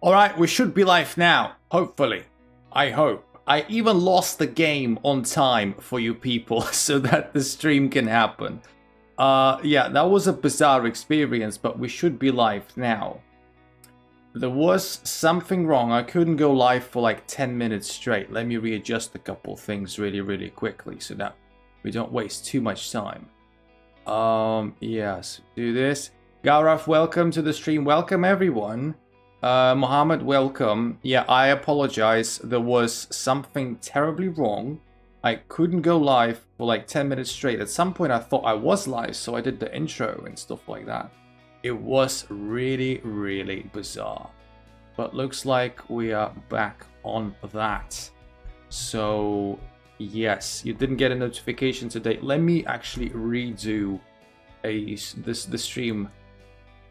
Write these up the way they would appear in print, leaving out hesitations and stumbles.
Alright, we should be live now. Hopefully. I hope. I even lost the game on time for you people so that the stream can happen. Yeah, that was a bizarre experience, but we should be live now. There was something wrong. I couldn't go live for like 10 minutes straight. Let me readjust a couple things really quickly so that we don't waste too much time. Yes, do this. Garaf, welcome to the stream. Welcome everyone. Mohammed, welcome. Yeah, I apologize. There was something terribly wrong. I couldn't go live for like 10 minutes straight. At some point I thought I was live, so I did the intro and stuff like that. It was really bizarre. But looks like we are back on that. So, yes, you didn't get a notification today. Let me actually redo the stream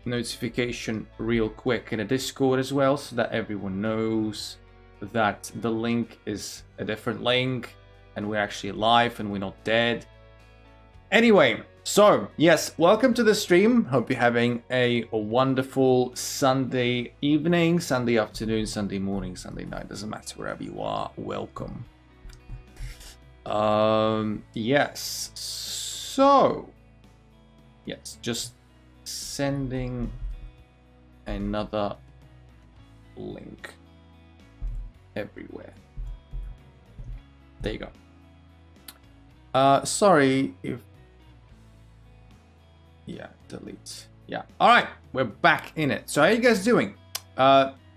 notification real quick in a Discord as well, so that everyone knows that the link is a different link and we're actually live and we're not dead. Anyway, so yes, welcome to the stream. Hope you're having a wonderful Sunday evening, Sunday afternoon, Sunday morning, Sunday night, doesn't matter, wherever you are, welcome. Yes, so yes, just sending another link everywhere. There you go. Sorry if... Yeah, delete. Yeah. Alright, we're back in it. So how are you guys doing?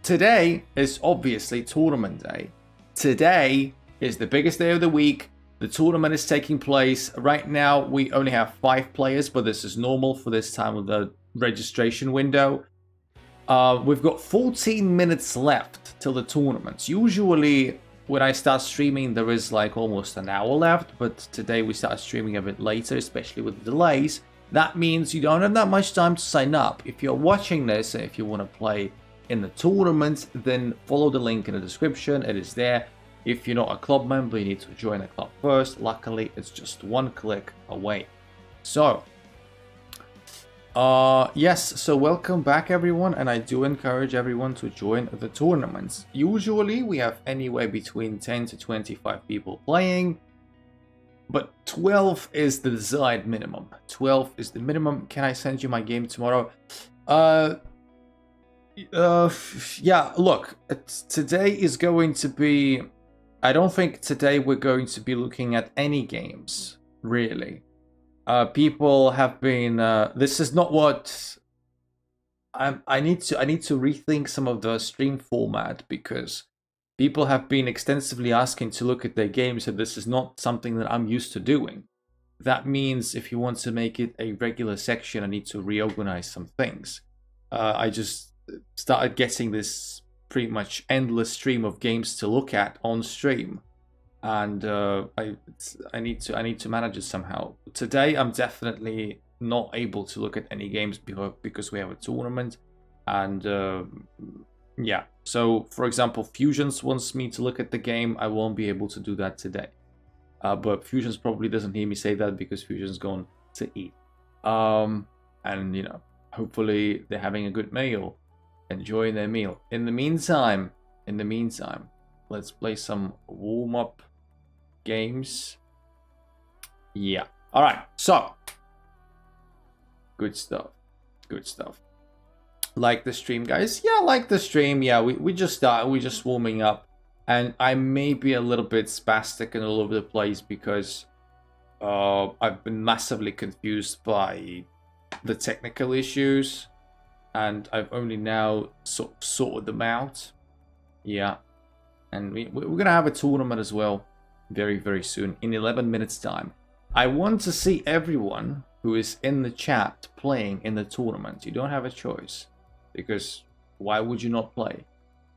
Today is obviously tournament day. Today is the biggest day of the week. The tournament is taking place. Right now, we only have 5 players, but this is normal for this time of the registration window. We've got 14 minutes left till the tournament. Usually, when I start streaming, there is like almost an hour left, but today we start streaming a bit later, especially with the delays. That means you don't have that much time to sign up. If you're watching this, and if you want to play in the tournament, then follow the link in the description. It is there. If you're not a club member, you need to join a club first. Luckily, it's just one click away. So, yes, so welcome back everyone, and I do encourage everyone to join the tournaments. Usually, we have anywhere between 10 to 25 people playing, but 12 is the desired minimum. 12 is the minimum. Can I send you my game tomorrow? Yeah, look, today is going to be... I don't think today we're going to be looking at any games, really. People have been... this is not what... I need to rethink some of the stream format, because people have been extensively asking to look at their games, and this is not something that I'm used to doing. That means if you want to make it a regular section, I need to reorganize some things. I just started getting this pretty much endless stream of games to look at on stream, and I need to manage it somehow. Today I'm definitely not able to look at any games because we have a tournament, and yeah, so for example, Fusions wants me to look at the game. I won't be able to do that today, but Fusions probably doesn't hear me say that because Fusions gone to eat, and you know, hopefully they're having a good meal, enjoying their meal. In the meantime, let's play some warm-up games. Yeah. All right. So, good stuff. Like the stream, guys? Yeah, like the stream. Yeah, we just started. We're just warming up, and I may be a little bit spastic and all over the place because I've been massively confused by the technical issues, and I've only now sorted them out. Yeah, and we're gonna have a tournament as well very soon in 11 minutes time. I want to see everyone who is in the chat playing in the tournament. You don't have a choice, because why would you not play?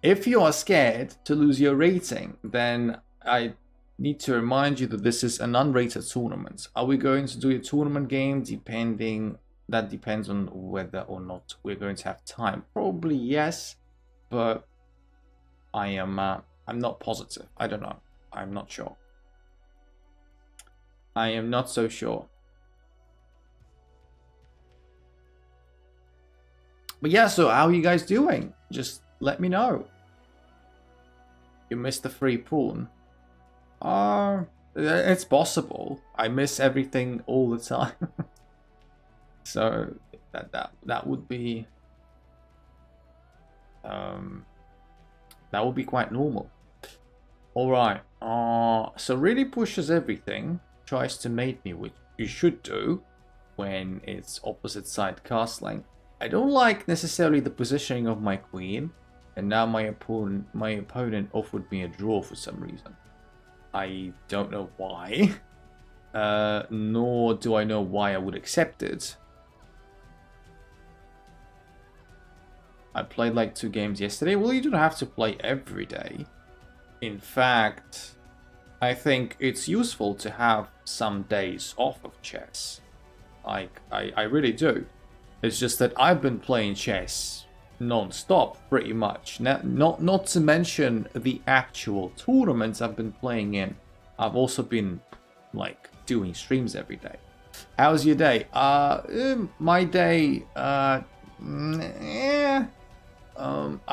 If you are scared to lose your rating, then I need to remind you that this is an unrated tournament. Are we going to do a tournament game? That depends on whether or not we're going to have time. Probably yes, but I'm not positive. I don't know. I'm not sure. I am not so sure. But yeah, so how are you guys doing? Just let me know. You missed the free pawn. It's possible. I miss everything all the time. So that would be quite normal. All right. So really pushes everything. Tries to mate me, which you should do when it's opposite side castling. I don't like necessarily the positioning of my queen, and now my opponent offered me a draw for some reason. I don't know why, nor do I know why I would accept it. I played like 2 games yesterday. Well, you don't have to play every day. In fact, I think it's useful to have some days off of chess. Like, I really do. It's just that I've been playing chess non-stop pretty much. Not to mention the actual tournaments I've been playing in. I've also been like doing streams every day. How's your day? My day, I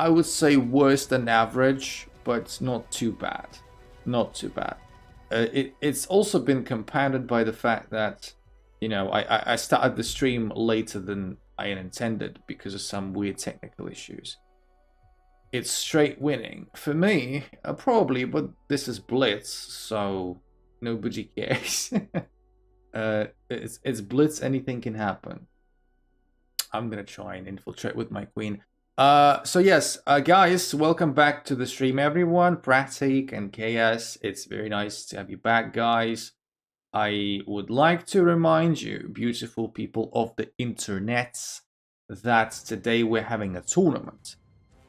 would say worse than average, but not too bad. Not too bad. It's also been compounded by the fact that, you know, I started the stream later than I had intended because of some weird technical issues. It's straight winning. For me, probably, but this is Blitz, so nobody cares. It's Blitz, anything can happen. I'm gonna try and infiltrate with my queen. So yes, guys, welcome back to the stream, everyone. Pratik and KS, it's very nice to have you back, guys. I would like to remind you, beautiful people of the internets, that today we're having a tournament,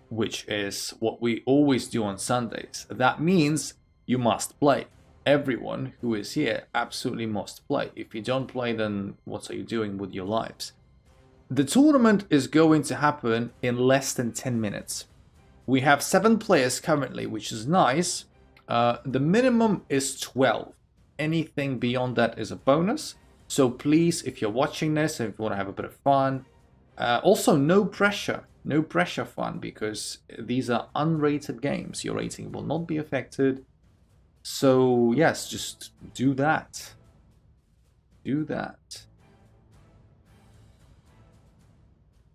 which is what we always do on Sundays. That means you must play. Everyone who is here absolutely must play. If you don't play, then what are you doing with your lives? The tournament is going to happen in less than 10 minutes. We have 7 players currently, which is nice. The minimum is 12. Anything beyond that is a bonus. So please, if you're watching this, if you want to have a bit of fun, also no pressure fun, because these are unrated games. Your rating will not be affected. So yes, just do that. Do that.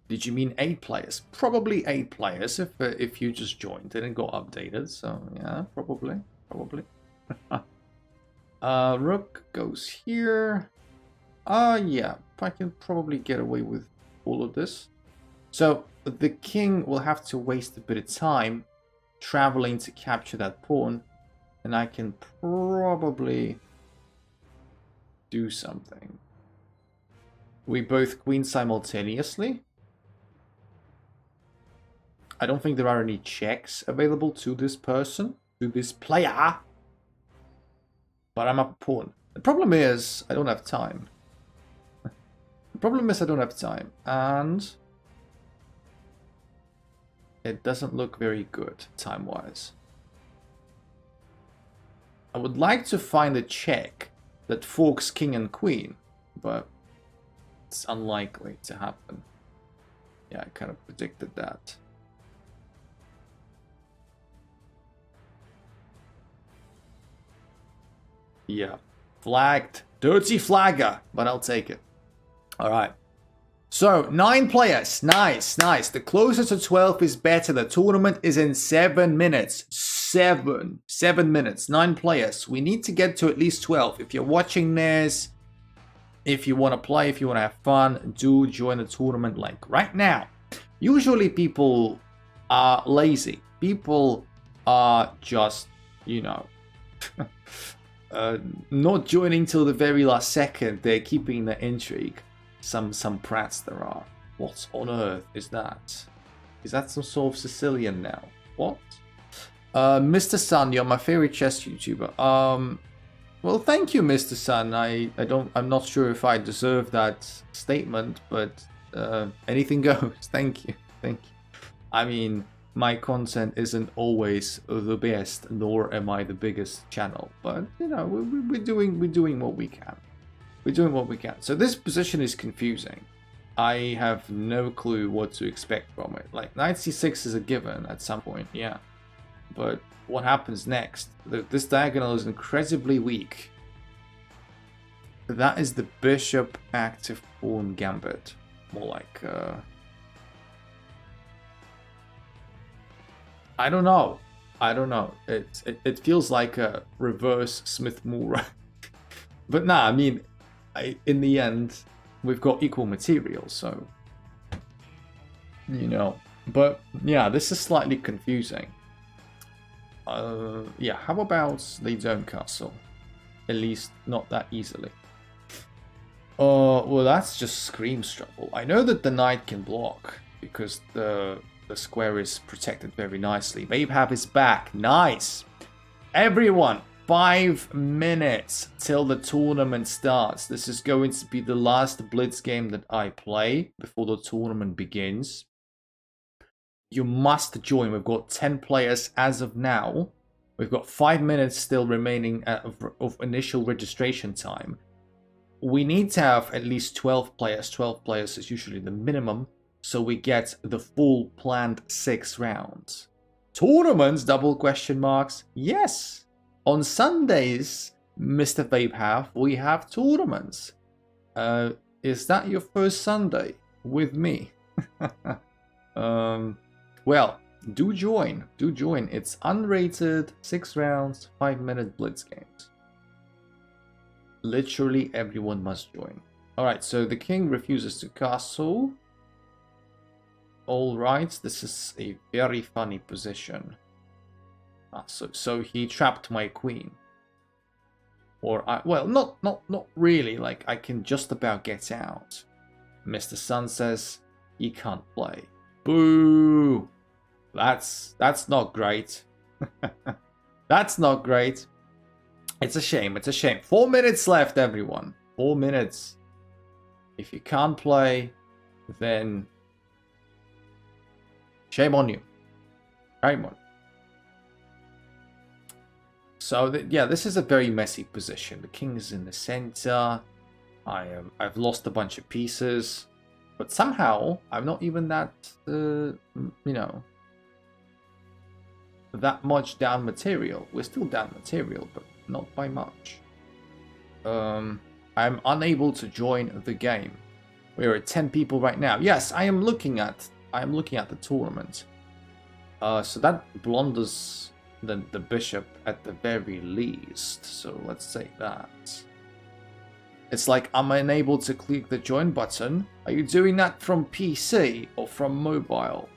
Did you mean 8 players? Probably 8 players if you just joined it and got updated. So yeah, probably. Rook goes here. Yeah, I can probably get away with all of this. So the king will have to waste a bit of time traveling to capture that pawn, and I can probably do something. We both queen simultaneously. I don't think there are any checks available to this person, to this player. But I'm up a pawn. The problem is I don't have time. And it doesn't look very good time-wise. I would like to find a check that forks king and queen, but it's unlikely to happen. Yeah, I kind of predicted that. Yeah, flagged. Dirty flagger, but I'll take it. All right. So, 9 players. Nice. The closer to 12 is better. The tournament is in 7 minutes. 7 minutes. 9 players. We need to get to at least 12. If you're watching this, if you want to play, if you want to have fun, do join the tournament like right now. Usually people are lazy. People are just, you know... not joining till the very last second. They're keeping the intrigue. Some prats there are. What on earth is that? Is that some sort of Sicilian now? What? Mr. Sun, you're my favorite chess YouTuber. Well, thank you, Mr. Sun. I'm not sure if I deserve that statement, but anything goes. Thank you. I mean, my content isn't always the best, nor am I the biggest channel, but you know, we're doing what we can. We're doing what we can. So this position is confusing. I have no clue what to expect from it. Like, knight c6 is a given at some point, yeah. But what happens next? This diagonal is incredibly weak. That is the bishop active pawn gambit. More like, I don't know. I don't know. It feels like a reverse Smith-Morra. But nah, I mean, in the end, we've got equal material, so, you know. But yeah, this is slightly confusing. Yeah, how about they don't castle? At least not that easily. Well, that's just screams trouble. I know that the knight can block because the square is protected very nicely. Babehab is back. Nice. Everyone, 5 minutes till the tournament starts. This is going to be the last Blitz game that I play before the tournament begins. You must join. We've got 10 players as of now. We've got 5 minutes still remaining of initial registration time. We need to have at least 12 players. 12 players is usually the minimum. So we get the full planned 6 rounds. Tournaments, double question marks. Yes. On Sundays, Mr. Babehab, we have tournaments. Is that your first Sunday with me? Well, do join. Do join. It's unrated, 6 rounds, 5-minute blitz games. Literally everyone must join. Alright, so the king refuses to castle. Alright, this is a very funny position. So he trapped my queen. Or, well, not really. Like, I can just about get out. Mr. Sun says he can't play. Boo! That's not great. That's not great. It's a shame. It's a shame. 4 minutes left, everyone. 4 minutes. If you can't play, then shame on you. Shame on you. So, yeah, this is a very messy position. The king is in the center. I've lost a bunch of pieces. But somehow, I'm not even that, you know, that much down material. We're still down material, but not by much. I'm unable to join the game. We're at 10 people right now. Yes, I am looking at the tournament. So that blunders the bishop at the very least. So let's say that. It's like I'm unable to click the join button. Are you doing that from PC or from mobile?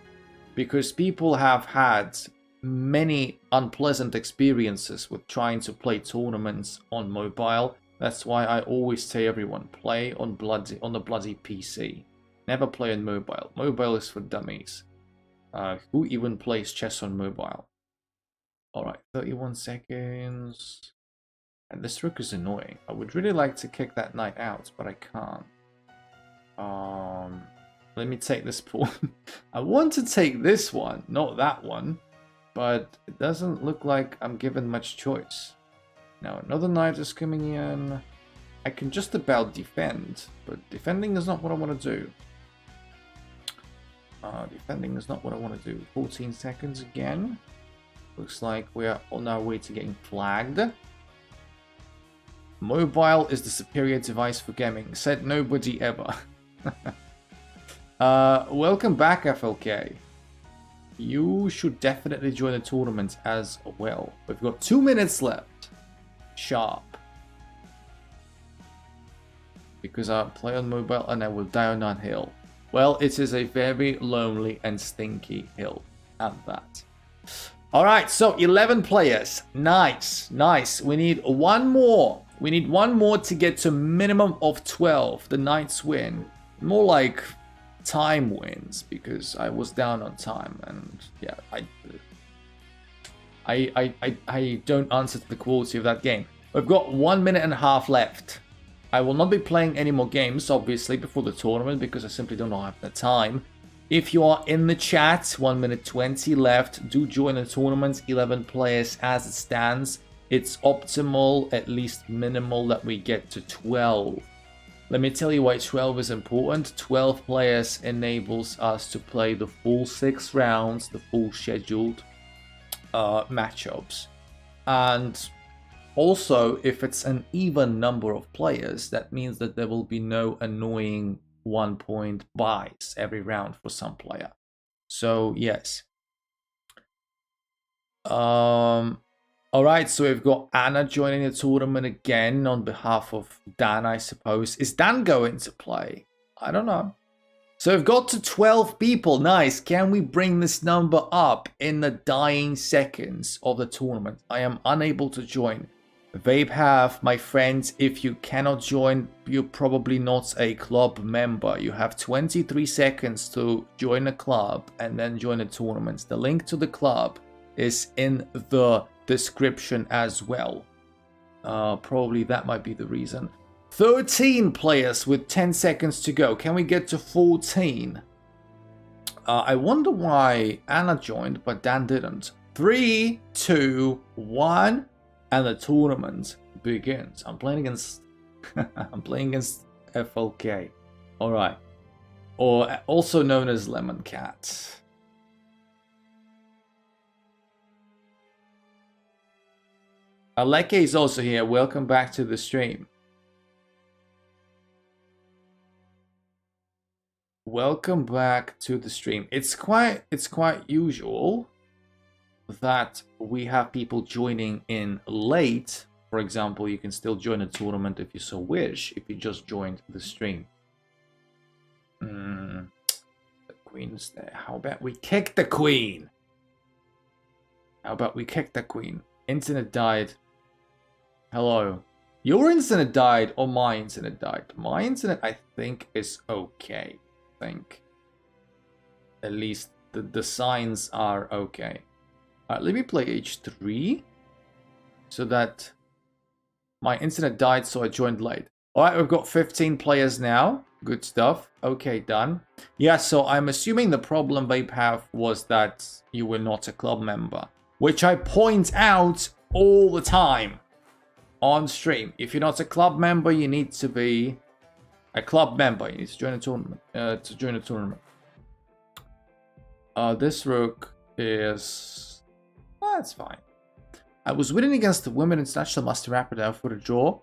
Because people have had many unpleasant experiences with trying to play tournaments on mobile. That's why I always tell everyone, play on the bloody PC. Never play on mobile. Mobile is for dummies. Who even plays chess on mobile? Alright, 31 seconds. And this rook is annoying. I would really like to kick that knight out, but I can't. Let me take this pawn. I want to take this one, not that one. But it doesn't look like I'm given much choice. Now another knight is coming in. I can just about defend, but defending is not what I want to do. Defending is not what I want to do. 14 seconds again. Looks like we are on our way to getting flagged. Mobile is the superior device for gaming, said nobody ever. Welcome back, FLK. You should definitely join the tournament as well. We've got 2 minutes left. Sharp. Because I play on mobile and I will die on that hill. Well, it is a very lonely and stinky hill at that. Alright, so 11 players. Nice, nice. We need one more. We need one more to get to minimum of 12. The Knights win. More like time wins, because I was down on time, and yeah, I don't answer to the quality of that game. We've got 1 minute and a half left. I will not be playing any more games, obviously, before the tournament, because I simply don't have the time. If you are in the chat, 1 minute 20 left. Do join the tournament. 11 players as it stands. It's optimal, at least minimal, that we get to 12. Let me tell you why 12 is important. 12 players enables us to play the full 6 rounds, the full scheduled matchups. And also, if it's an even number of players, that means that there will be no annoying 1-point buys every round for some player. So, yes. Alright, so we've got Anna joining the tournament again on behalf of Dan, I suppose. Is Dan going to play? I don't know. So we've got to 12 people. Nice. Can we bring this number up in the dying seconds of the tournament? I am unable to join. Vape have, my friends, if you cannot join, you're probably not a club member. You have 23 seconds to join a club and then join the tournament. The link to the club is in the description as well. Probably that might be the reason. 13 players with 10 seconds to go. Can we get to 14? I wonder why Anna joined, but Dan didn't. 3, 2, 1, and the tournament begins. I'm playing against I'm playing against FLK. Alright. Or also known as Lemon Cat. Aleke is also here. Welcome back to the stream. Welcome back to the stream. It's quite usual that we have people joining in late. For example, you can still join a tournament if you so wish, if you just joined the stream. The queen's there. How about we kick the queen? How about we kick the queen? Internet died. Hello. Your internet died or my internet died? My internet, I think, is okay. I think. At least the signs are okay. Alright, let me play H3. So that my internet died, so I joined late. Alright, we've got 15 players now. Good stuff. Okay, done. Yeah, so I'm assuming the problem Vape have was that you were not a club member. Which I point out all the time on stream. If you're not a club member, you need to be a club member. You need to join a tournament. This rook is... that's fine. I was winning against the women international master rapper down for the draw,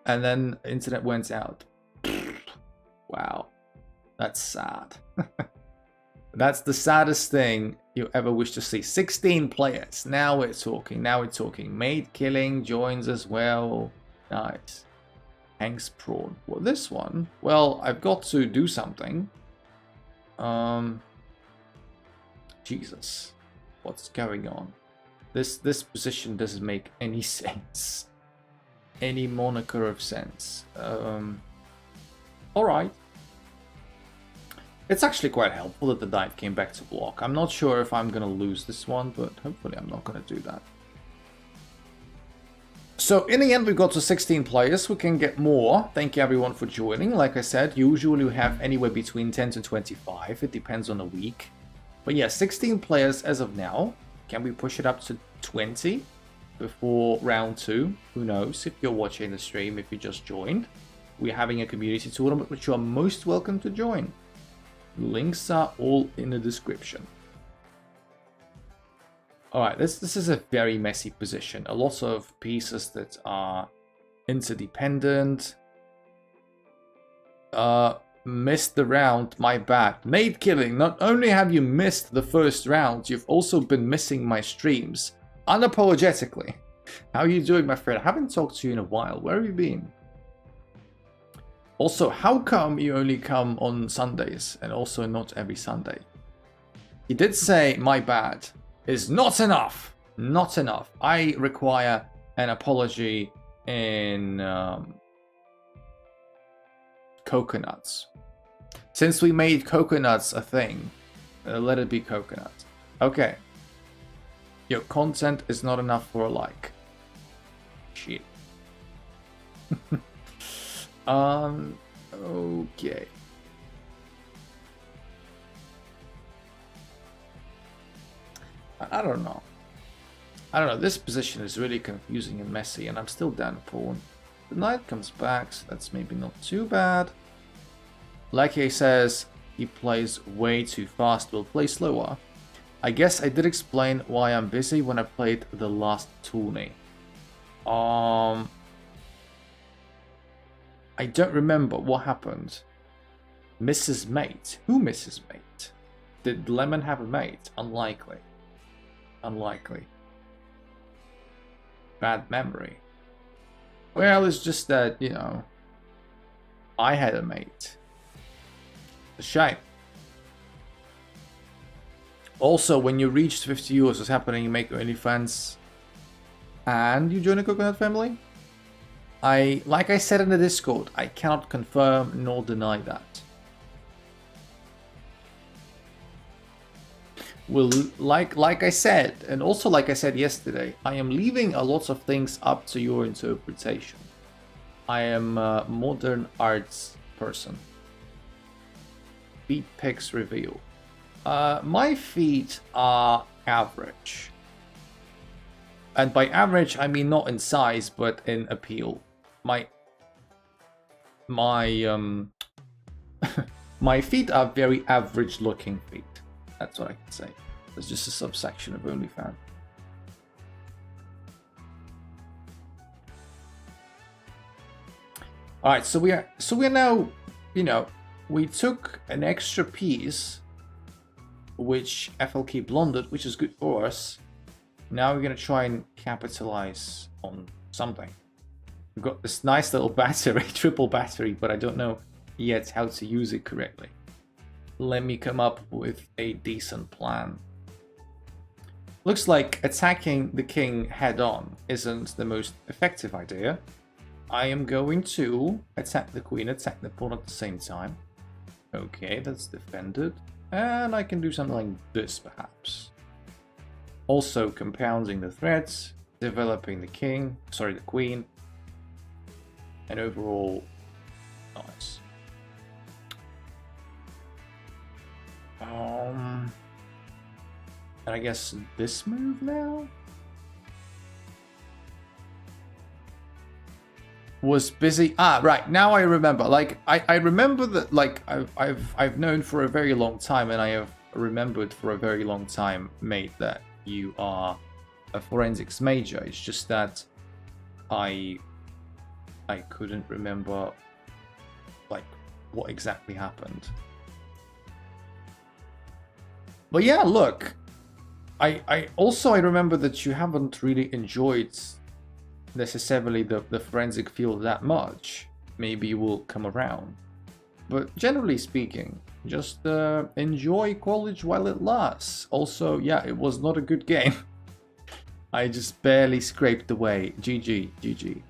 and then internet went out. Wow, that's sad. That's the saddest thing you ever wish to see. 16 players. Now we're talking. Now we're talking. Maid killing joins as well. Nice. Hanks prawn. Well, this one. Well, I've got to do something. Jesus, what's going on? This position doesn't make any sense. Any moniker of sense. All right. It's actually quite helpful that the knight came back to block. I'm not sure if I'm going to lose this one, but hopefully I'm not going to do that. So in the end, we got to 16 players. We can get more. Thank you everyone for joining. Like I said, usually we have anywhere between 10 to 25. It depends on the week. But yeah, 16 players as of now. Can we push it up to 20 before round 2? Who knows? If you're watching the stream, if you just joined. We're having a community tournament, which you are most welcome to join. Links are all in the description. Alright, this is a very messy position. A lot of pieces that are interdependent. Missed the round, my bad. Maid killing, not only have you missed the first round, you've also been missing my streams. Unapologetically. How are you doing, my friend? I haven't talked to you in a while. Where have you been? Also, how come you only come on Sundays and also not every Sunday? He did say, my bad, is not enough. Not enough. I require an apology in coconuts. Since we made coconuts a thing, let it be coconut. Okay. Your content is not enough for a like. Shit. Okay. I don't know. This position is really confusing and messy, and I'm still down pawn. the knight comes back, so that's maybe not too bad. Lackey says he plays way too fast, will play slower. I guess I did explain why I'm busy when I played the last tourney. I don't remember what happened. Mrs. Mate? Who Mrs. Mate? Did Lemon have a mate? Unlikely. Unlikely. Bad memory. Well, it's just that, you know, I had a mate. A shame. Also, when you reach 50 viewers, what's happening? You make any friends and you join a coconut family? Like I said in the Discord, I cannot confirm nor deny that. Well, like I said, and also like I said yesterday, I am leaving a lot of things up to your interpretation. I am a modern arts person. Feet pics reveal. My feet are average. And by average, I mean not in size, but in appeal. My feet are very average looking feet. That's what I can say. It's just a subsection of OnlyFans. All right, so we are now, you know, we took an extra piece, which FLK blundered, which is good for us. Now we're gonna try and capitalize on something. We've got this nice little battery, triple battery, but I don't know yet how to use it correctly. Let me come up with a decent plan. Looks like attacking the king head-on isn't the most effective idea. I am going to attack the queen, attack the pawn at the same time. Okay, that's defended. And I can do something like this, perhaps. Also compounding the threats, developing the the queen. And overall, nice. And I guess this move now was busy. Ah, right, now I remember. Like I remember that. Like I've known for a very long time, and I have remembered for a very long time, mate, that you are a forensics major. It's just that I couldn't remember like what exactly happened. But yeah, look, I remember that you haven't really enjoyed necessarily the forensic field that much. Maybe you will come around. But generally speaking, just enjoy college while it lasts. Also, yeah, it was not a good game. I just barely scraped away. GG, GG.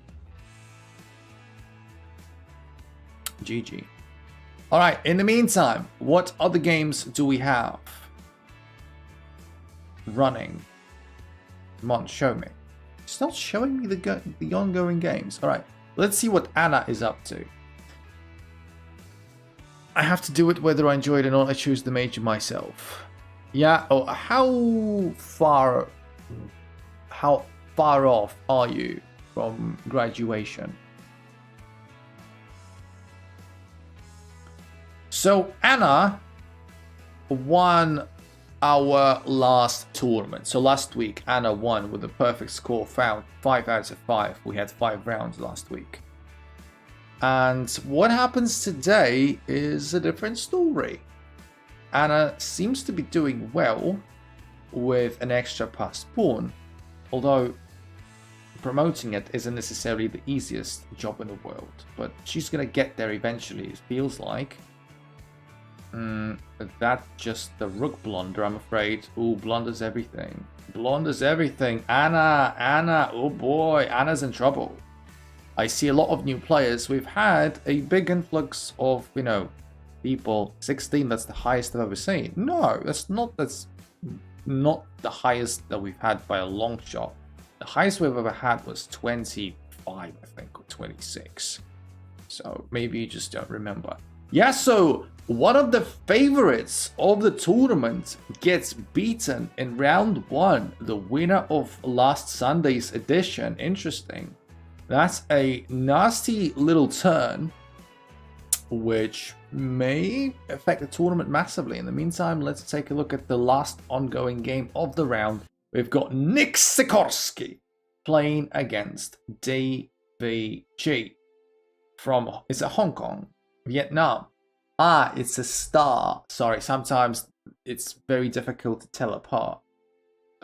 GG. Alright, in the meantime, what other games do we have running? Come on, show me. It's not showing me the ongoing games. Alright, let's see what Anna is up to. I have to do it whether I enjoy it or not. I choose the major myself. Yeah, oh, how far off are you from graduation? So Anna won our last tournament. So last week Anna won with a perfect score, found 5 out of 5. We had 5 rounds last week. And what happens today is a different story. Anna seems to be doing well with an extra passed pawn, although promoting it isn't necessarily the easiest job in the world, but she's gonna get there eventually, it feels like. That's just the rook blunder, I'm afraid. Ooh, blunders everything. Blunders everything. Anna, oh boy, Anna's in trouble. I see a lot of new players. We've had a big influx of, you know, people. 16, that's the highest I've ever seen. No, that's not the highest that we've had by a long shot. The highest we've ever had was 25, I think, or 26. So maybe you just don't remember. Yeah, so one of the favorites of the tournament gets beaten in round 1. The winner of last Sunday's edition. Interesting. That's a nasty little turn, which may affect the tournament massively. In the meantime, let's take a look at the last ongoing game of the round. We've got Nick Sikorsky playing against DVG from, is it Hong Kong? Vietnam. Ah, it's a star. Sorry, sometimes it's very difficult to tell apart.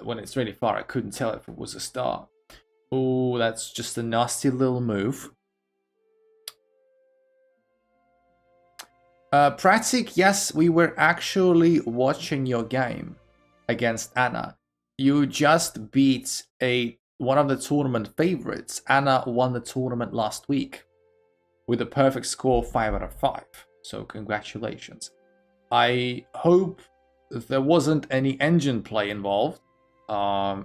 When it's really far, I couldn't tell if it was a star. Oh, that's just a nasty little move. Pratik, yes, we were actually watching your game against Anna. You just beat one of the tournament favorites. Anna won the tournament last week with a perfect score of 5 out of 5. So congratulations. I hope there wasn't any engine play involved. I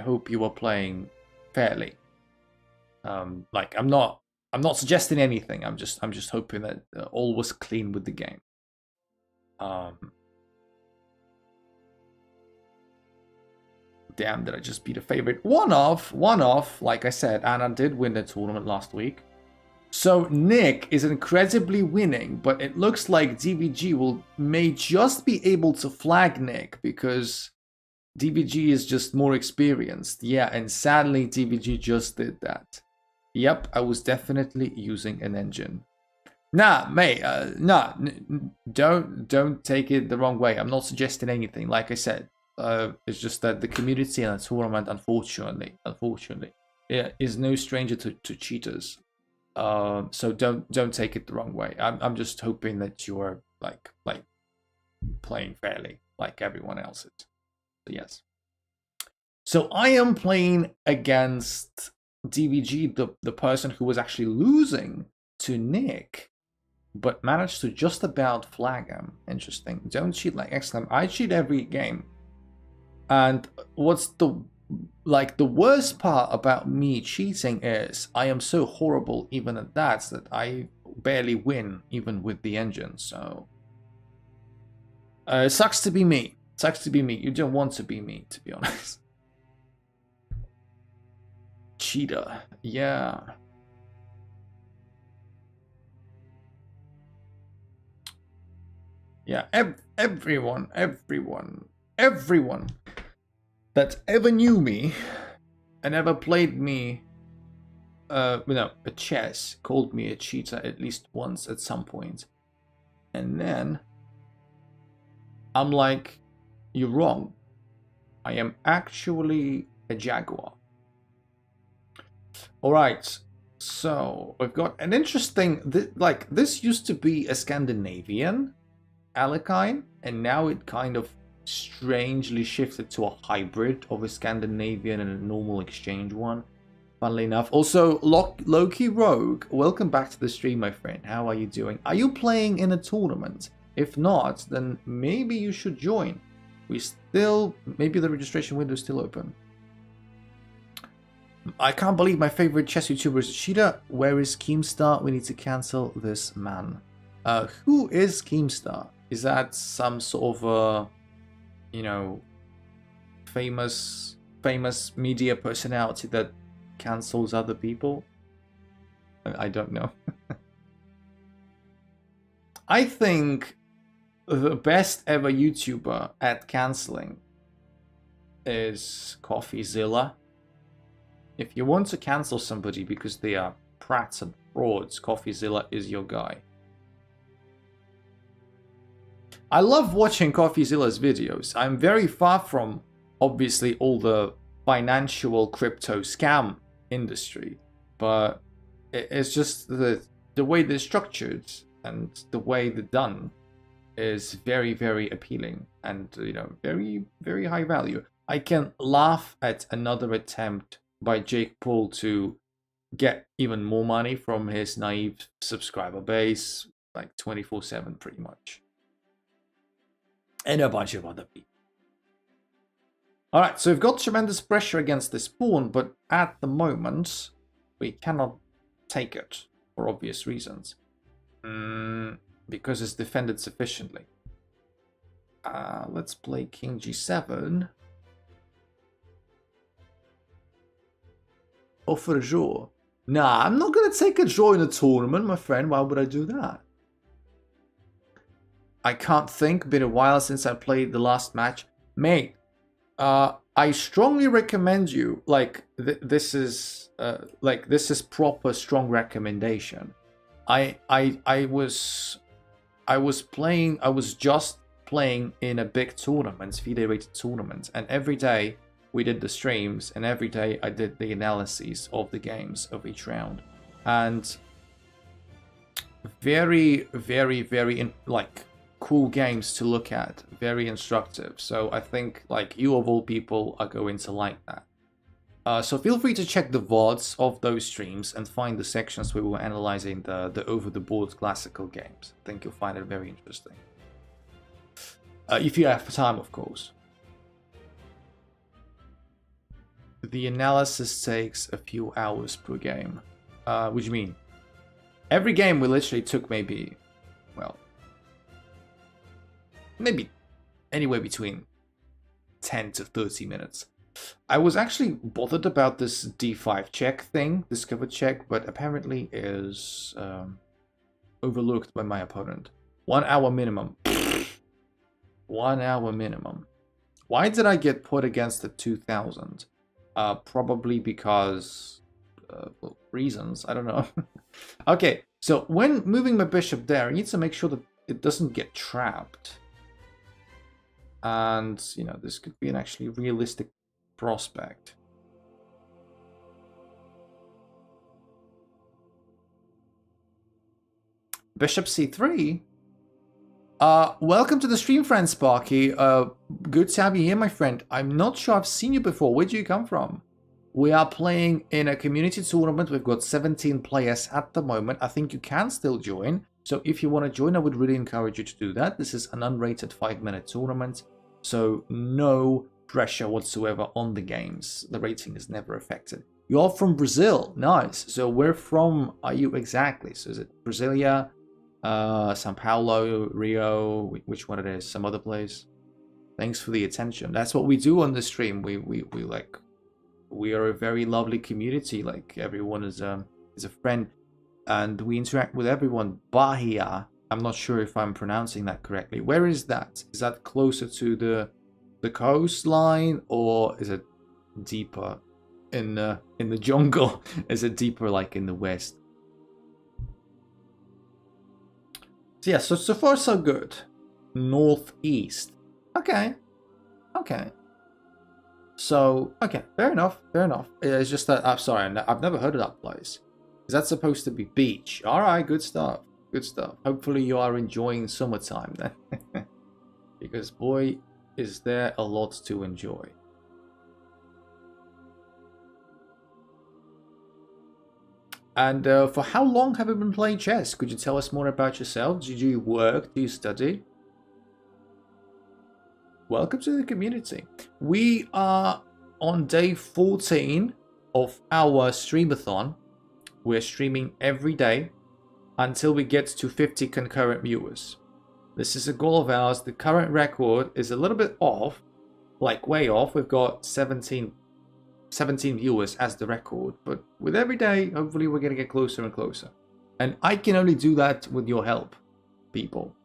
hope you were playing fairly. Like I'm not suggesting anything. I'm just hoping that all was clean with the game. Damn, did I just beat a favorite? One off. Like I said, Anna did win the tournament last week. So Nick is incredibly winning, but it looks like DVG may just be able to flag Nick because DVG is just more experienced. Yeah, and sadly DVG just did that. Yep, I was definitely using an engine. Nah, mate, don't take it the wrong way. I'm not suggesting anything. Like I said, it's just that the community and the tournament, unfortunately, is no stranger to cheaters. So don't take it the wrong way. I'm just hoping that you're like playing fairly, like everyone else is. So yes. So I am playing against DVG, the person who was actually losing to Nick, but managed to just about flag him. Interesting. Don't cheat like excellent. I cheat every game. And what's the worst part about me cheating is I am so horrible even at that I barely win even with the engine. So it sucks to be me. Sucks to be me. You don't want to be me, to be honest. Cheetah, yeah. Yeah, everyone that ever knew me and ever played me, a chess, called me a cheater at least once at some point. And then I'm like, you're wrong. I am actually a jaguar. All right, so we've got an interesting, this used to be a Scandinavian Alekine, and now it kind of strangely shifted to a hybrid of a Scandinavian and a normal exchange one, funnily enough. Also, Loki Rogue, welcome back to the stream, my friend. How are you doing? Are you playing in a tournament? If not, then maybe you should join. Maybe the registration window is still open. I can't believe my favorite chess YouTuber is a cheater. Where is Keemstar? We need to cancel this man. Who is Keemstar? Is that some sort of famous media personality that cancels other people? I don't know. I think the best ever YouTuber at canceling is CoffeeZilla. If you want to cancel somebody because they are prats and frauds, CoffeeZilla is your guy. I love watching CoffeeZilla's videos. I'm very far from, obviously, all the financial crypto scam industry, but it's just the way they're structured and the way they're done is very, very appealing and very, very high value. I can laugh at another attempt by Jake Paul to get even more money from his naive subscriber base, like 24/7 pretty much. And a bunch of other people. Alright, so we've got tremendous pressure against this pawn, but at the moment, we cannot take it for obvious reasons. Because it's defended sufficiently. Let's play King G7. Oh, for sure. Nah, I'm not gonna take a draw in a tournament, my friend. Why would I do that? I can't think. Been a while since I played the last match. Mate, I strongly recommend you, like, this is proper strong recommendation. I was just playing in a big tournament, FIDE rated tournament, and every day we did the streams, and every day I did the analyses of the games of each round, and very, very, very cool games to look at, very instructive. So I think, like, you of all people are going to like that. So feel free to check the VODs of those streams and find the sections where we were analyzing the over-the-board classical games. I think you'll find it very interesting. If you have time, of course. The analysis takes a few hours per game. What do you mean? Every game we literally took maybe, well, maybe anywhere between 10 to 30 minutes. I was actually bothered about this D5 check thing, discover check, but apparently is overlooked by my opponent. 1 hour minimum. 1 hour minimum. Why did I get put against the 2000? Probably because well, reasons, I don't know. Okay, so when moving my bishop there, I need to make sure that it doesn't get trapped. And, you know, this could be an actually realistic prospect. Bishop c3? Welcome to the stream, friend Sparky. Good to have you here, my friend. I'm not sure I've seen you before. Where do you come from? We are playing in a community tournament. We've got 17 players at the moment. I think you can still join. So if you want to join, I would really encourage you to do that. This is an unrated 5-minute tournament. So no pressure whatsoever on the games. The rating is never affected. You're from Brazil. Nice. So where from are you exactly? So is it Brasilia, Sao Paulo, Rio, which one it is? Some other place? Thanks for the attention. That's what we do on the stream. We are a very lovely community. Like, everyone is a friend, and we interact with everyone. Bahia. I'm not sure if I'm pronouncing that correctly. Where is that? Is that closer to the coastline, or is it deeper in the jungle? Is it deeper like in the west? So yeah, so far so good. Northeast. Okay. Okay. So, okay, fair enough, fair enough. It's just that, I'm sorry, I've never heard of that place. Is that supposed to be beach? Alright, good stuff. Good stuff. Hopefully you are enjoying summertime then. Because boy, is there a lot to enjoy. And for how long have you been playing chess? Could you tell us more about yourself? Do you work? Do you study? Welcome to the community. We are on day 14 of our STREAM-A-THON. We're streaming every day until we get to 50 concurrent viewers. This is a goal of ours. The current record is a little bit off, like way off. We've got 17 viewers as the record, but with every day, hopefully we're going to get closer and closer. And I can only do that with your help, people.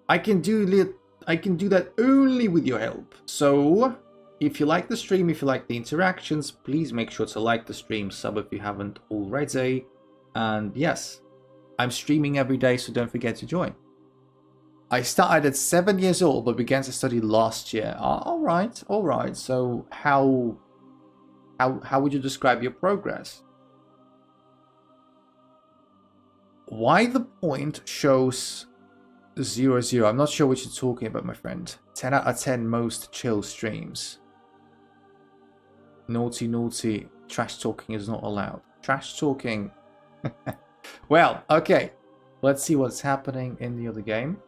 I can do that only with your help. So if you like the stream, if you like the interactions, please make sure to like the stream, sub if you haven't already. And yes, I'm streaming every day, so don't forget to join. I started at 7 years old, but began to study last year. All right, all right. So how would you describe your progress? Why the point shows 0-0? I'm not sure what you're talking about, my friend. 10 out of 10 most chill streams. Naughty, naughty. Trash talking is not allowed. Trash talking. Well, okay. Let's see what's happening in the other game.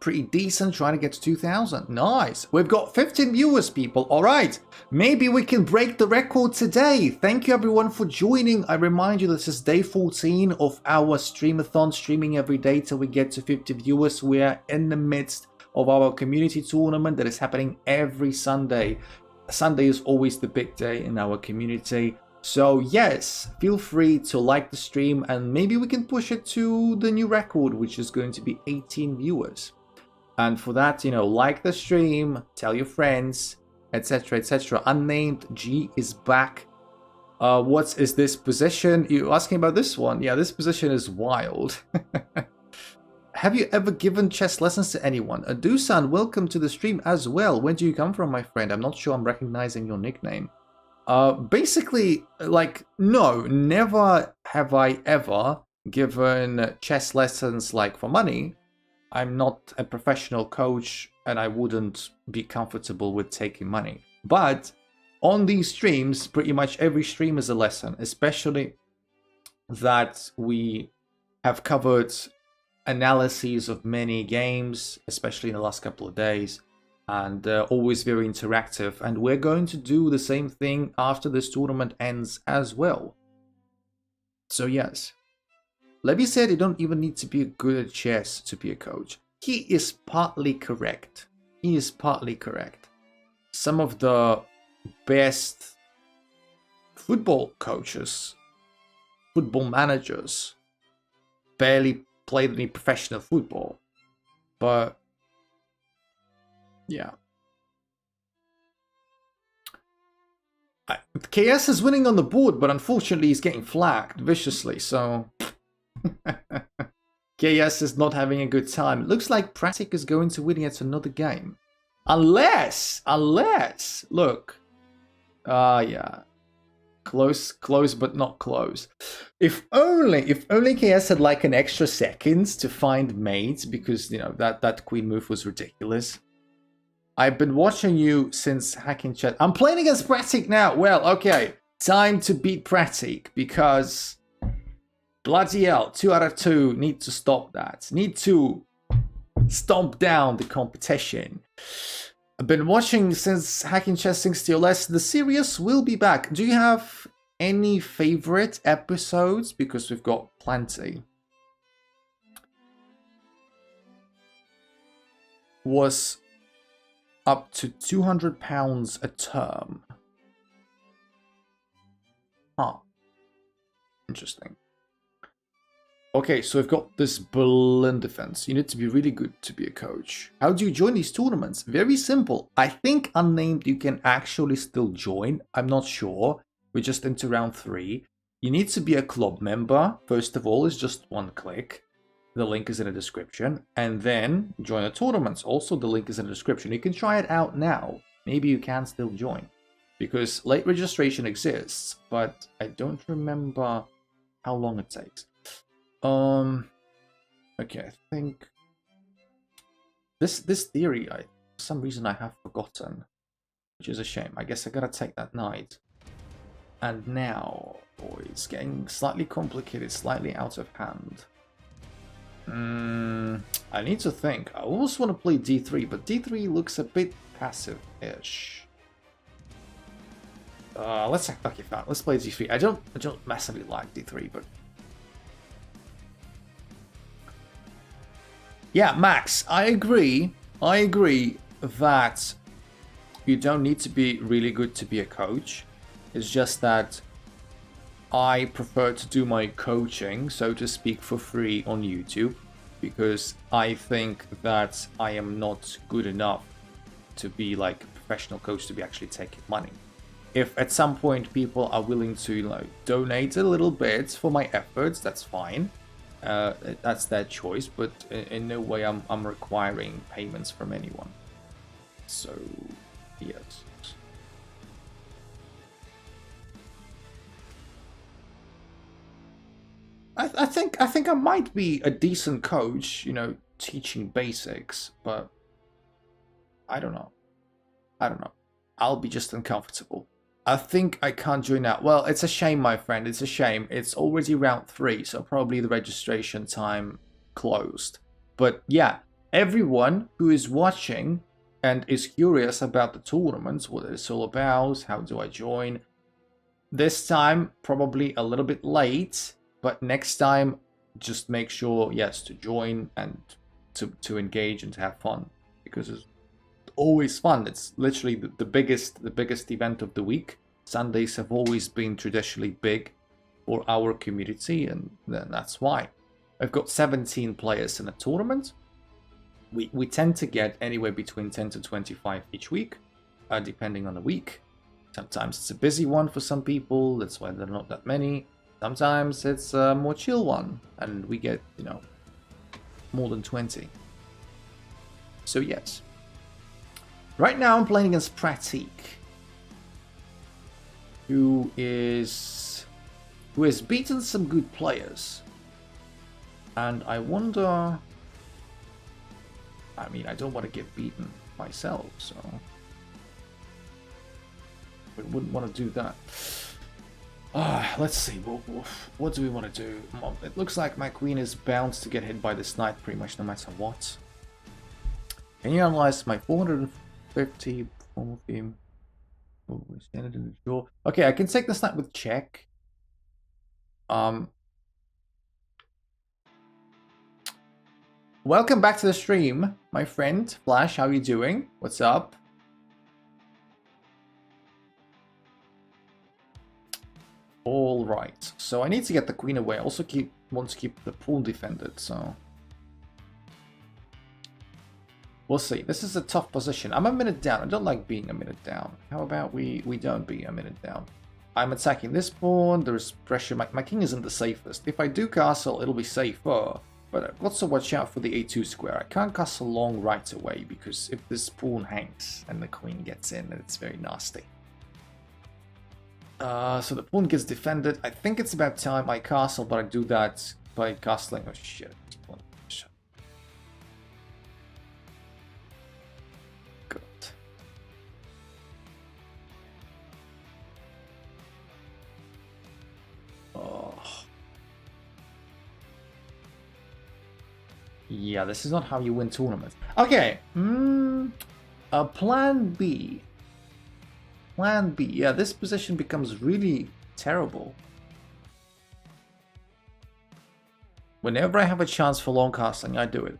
Pretty decent, trying to get to 2,000. Nice. We've got 15 viewers, people. All right. Maybe we can break the record today. Thank you, everyone, for joining. I remind you, this is day 14 of our STREAM-A-THON, streaming every day till we get to 50 viewers. We are in the midst of our community tournament that is happening every Sunday. Sunday is always the big day in our community. So yes, feel free to like the stream and maybe we can push it to the new record, which is going to be 18 viewers. And for that, you know, like the stream, tell your friends, etc, etc. Unnamed G is back. What is this position? You're asking about this one? Yeah, this position is wild. Have you ever given chess lessons to anyone? Dusan, welcome to the stream as well. Where do you come from, my friend? I'm not sure I'm recognizing your nickname. Basically, like, no, never have I ever given chess lessons, like, for money. I'm not a professional coach, and I wouldn't be comfortable with taking money. But on these streams, pretty much every stream is a lesson, especially that we have covered analyses of many games, especially in the last couple of days, and always very interactive. And we're going to do the same thing after this tournament ends as well. So yes, Levy said you don't even need to be good at chess to be a coach. He is partly correct. He is partly correct. Some of the best football coaches, football managers, barely played any professional football. But yeah. KS is winning on the board, but unfortunately he's getting flagged viciously, so KS is not having a good time. It looks like Pratik is going to win yet another game. Unless, look. Yeah. Close, but not close. If only KS had like an extra seconds to find mates, because, you know, that queen move was ridiculous. I've been watching you since hacking chat. I'm playing against Pratik now. Well, okay. Time to beat Pratik, because bloody hell, 2 out of 2 need to stop that. Need to stomp down the competition. I've been watching since Hacking Chess 60 or less. The series will be back. Do you have any favorite episodes? Because we've got plenty. Was up to £200 a term. Huh. Interesting. Okay, so we've got this Berlin defense. You need to be really good to be a coach. How do you join these tournaments? Very simple. I think unnamed you can actually still join. I'm not sure. We're just into round 3. You need to be a club member. First of all, it's just 1 click. The link is in the description. And then join the tournaments. Also, the link is in the description. You can try it out now. Maybe you can still join. Because late registration exists, but I don't remember how long it takes. Okay, I think this theory, for some reason I have forgotten, which is a shame. I guess I gotta take that knight. And now, boy, it's getting slightly complicated, slightly out of hand. I need to think. I almost want to play d3, but d3 looks a bit passive-ish. Let's okay, fine. Let's play d3. I don't massively like d3, but yeah, Max, I agree. I agree that you don't need to be really good to be a coach. It's just that I prefer to do my coaching, so to speak, for free on YouTube, because I think that I am not good enough to be like a professional coach to be actually taking money. If at some point people are willing to donate a little bit for my efforts, that's fine. That's their choice, but in no way I'm requiring payments from anyone. So, yes. I think I might be a decent coach, you know, teaching basics, but I don't know. I'll be just uncomfortable. I think I can't join out. Well, it's a shame, my friend. It's a shame. It's already round 3, so probably the registration time closed. But yeah, everyone who is watching and is curious about the tournaments, what it's all about, how do I join, this time probably a little bit late, but next time just make sure, yes, to join and to engage and to have fun, because it's always fun. It's literally the biggest event of the week. Sundays have always been traditionally big for our community, and that's why. I've got 17 players in a tournament. We tend to get anywhere between 10 to 25 each week, depending on the week. Sometimes it's a busy one for some people, that's why there are not that many. Sometimes it's a more chill one, and we get, you know, more than 20. So yes. Right now I'm playing against Pratik, who has beaten some good players. And I wonder... I mean, I don't want to get beaten myself, so... we wouldn't want to do that. Let's see, what do we want to do? It looks like my queen is bound to get hit by this knight pretty much no matter what. Can you analyze my 450 formal theme? Oh, standard in the draw. Okay, I can take this knight with check. Welcome back to the stream, my friend. Flash, how are you doing? What's up? All right, so I need to get the queen away. I also want to keep the pawn defended, so... we'll see. This is a tough position. I'm a minute down. I don't like being a minute down. How about we don't be a minute down? I'm attacking this pawn. There's pressure. My king isn't the safest. If I do castle, it'll be safer. But I've got to watch out for the a2 square. I can't castle long right away, because if this pawn hangs and the queen gets in, it's very nasty. So the pawn gets defended. I think it's about time I castle, but I do that by castling. Oh shit. Good. Oh. Yeah, this is not how you win tournaments. Okay. Plan B. Plan B. Yeah, this position becomes really terrible. Whenever I have a chance for long castling, I do it.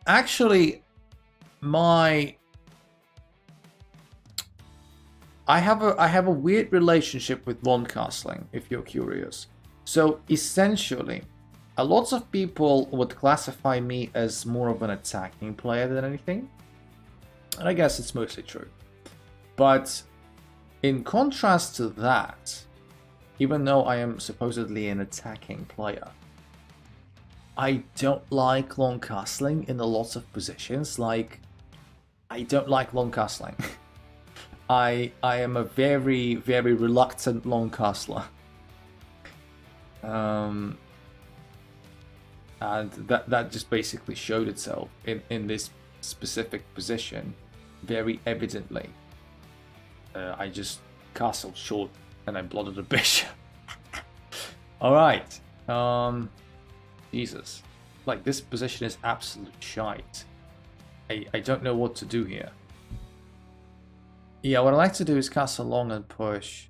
Actually, I have a weird relationship with long castling, if you're curious. So essentially, a lot of people would classify me as more of an attacking player than anything. And I guess it's mostly true. But in contrast to that, even though I am supposedly an attacking player, I don't like long castling in a lot of positions. Like, I don't like long castling. I am a very, very reluctant long castler. And that just basically showed itself in this specific position very evidently. I just castled short and I blotted a bishop. Alright. Jesus. Like, this position is absolute shite. I don't know what to do here. Yeah, what I like to do is castle long and push.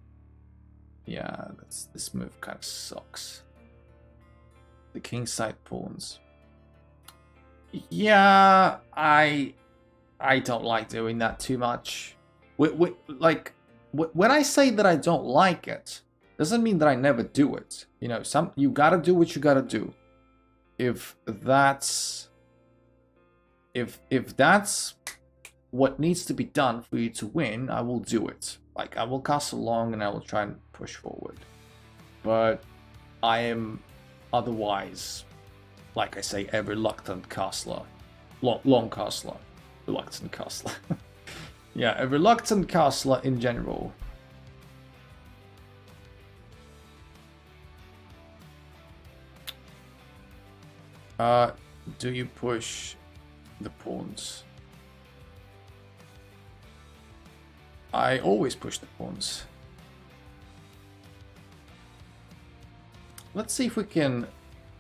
Yeah, this move kind of sucks. The kingside pawns. Yeah, I don't like doing that too much. When I say that I don't like it, doesn't mean that I never do it. You know, you gotta do what you gotta do. If that's what needs to be done for you to win, I will do it. Like, I will castle long and I will try and push forward. But I am otherwise, like I say, a reluctant castler. Long castler. Reluctant castler. Yeah, a reluctant castler in general. Do you push the pawns? I always push the pawns. Let's see if we can...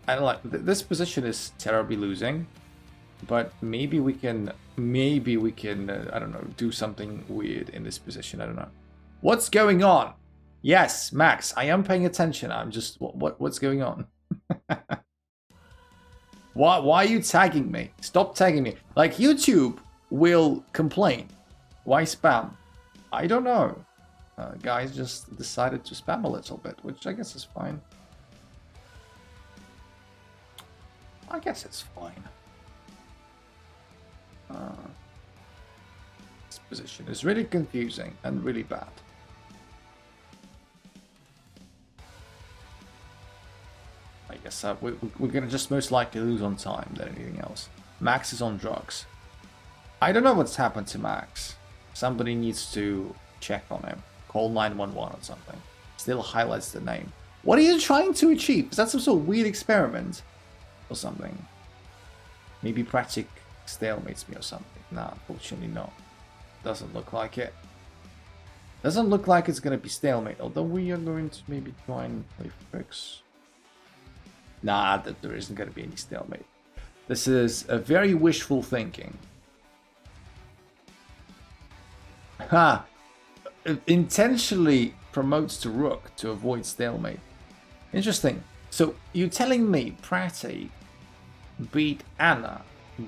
I don't like... This position is terribly losing. But maybe we can... I don't know, do something weird in this position. I don't know. What's going on? Yes, Max, I am paying attention. I'm just... What's going on? Why are you tagging me? Stop tagging me. Like, YouTube will complain. Why spam? I don't know. Guys just decided to spam a little bit, which I guess is fine. I guess it's fine. This position is really confusing and really bad. I guess we're gonna just most likely lose on time than anything else. Max is on drugs. I don't know what's happened to Max. Somebody needs to check on him. Call 911 or something. Still highlights the name. What are you trying to achieve? Is that some sort of weird experiment? Or something? Maybe Pratik stalemates me or something. Nah, unfortunately not. Doesn't look like it. Doesn't look like it's gonna be stalemate, although we are going to maybe try and play fix. Nah, there isn't gonna be any stalemate. This is a very wishful thinking. Ha! It intentionally promotes to rook to avoid stalemate. Interesting. So you're telling me Pratik beat Anna,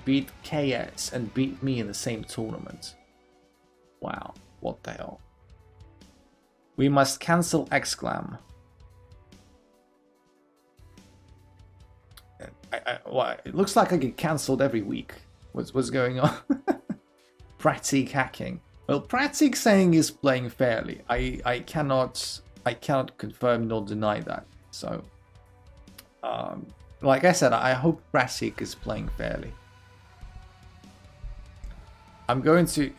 beat KS, and beat me in the same tournament? Wow, what the hell? We must cancel Exclam. Well, it looks like I get cancelled every week. What's going on? Pratik hacking. Well, Pratik saying he's playing fairly. I cannot confirm nor deny that. So, like I said, I hope Pratik is playing fairly. I'm going to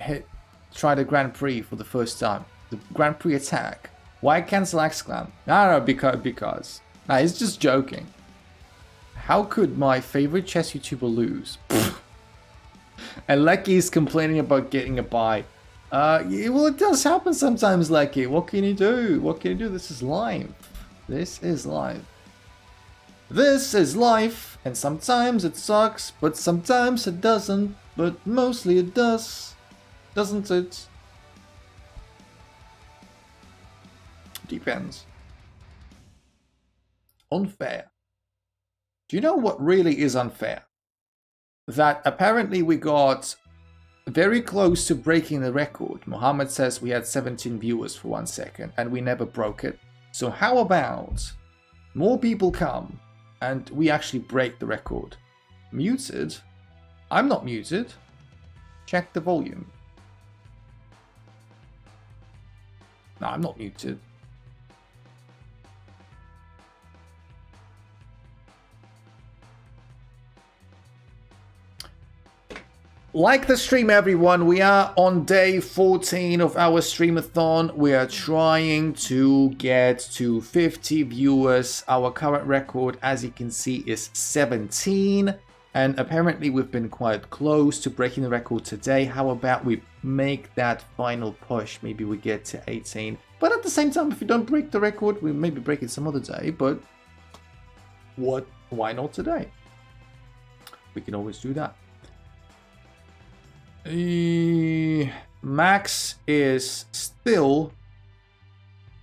try the Grand Prix for the first time. The Grand Prix attack. Why cancel Exclam? No, because. Nah, he's just joking. How could my favorite chess YouTuber lose? And Lecky is complaining about getting a buy. Yeah, well, it does happen sometimes, Lecky. What can you do? What can you do? This is life. This is life. This is life. And sometimes it sucks, but sometimes it doesn't. But mostly it does. Doesn't it? Depends. Unfair. Do you know what really is unfair? That apparently we got very close to breaking the record. Mohammed says we had 17 viewers for 1 second and we never broke it. So how about more people come and we actually break the record? Muted? I'm not muted. Check the volume. No, I'm not muted. Like the stream, everyone, we are on day 14 of our stream-a-thon. We are trying to get to 50 viewers. Our current record, as you can see, is 17. And apparently we've been quite close to breaking the record today. How about we make that final push? Maybe we get to 18. But at the same time, if we don't break the record, we maybe break it some other day. But why not today? We can always do that. Max is still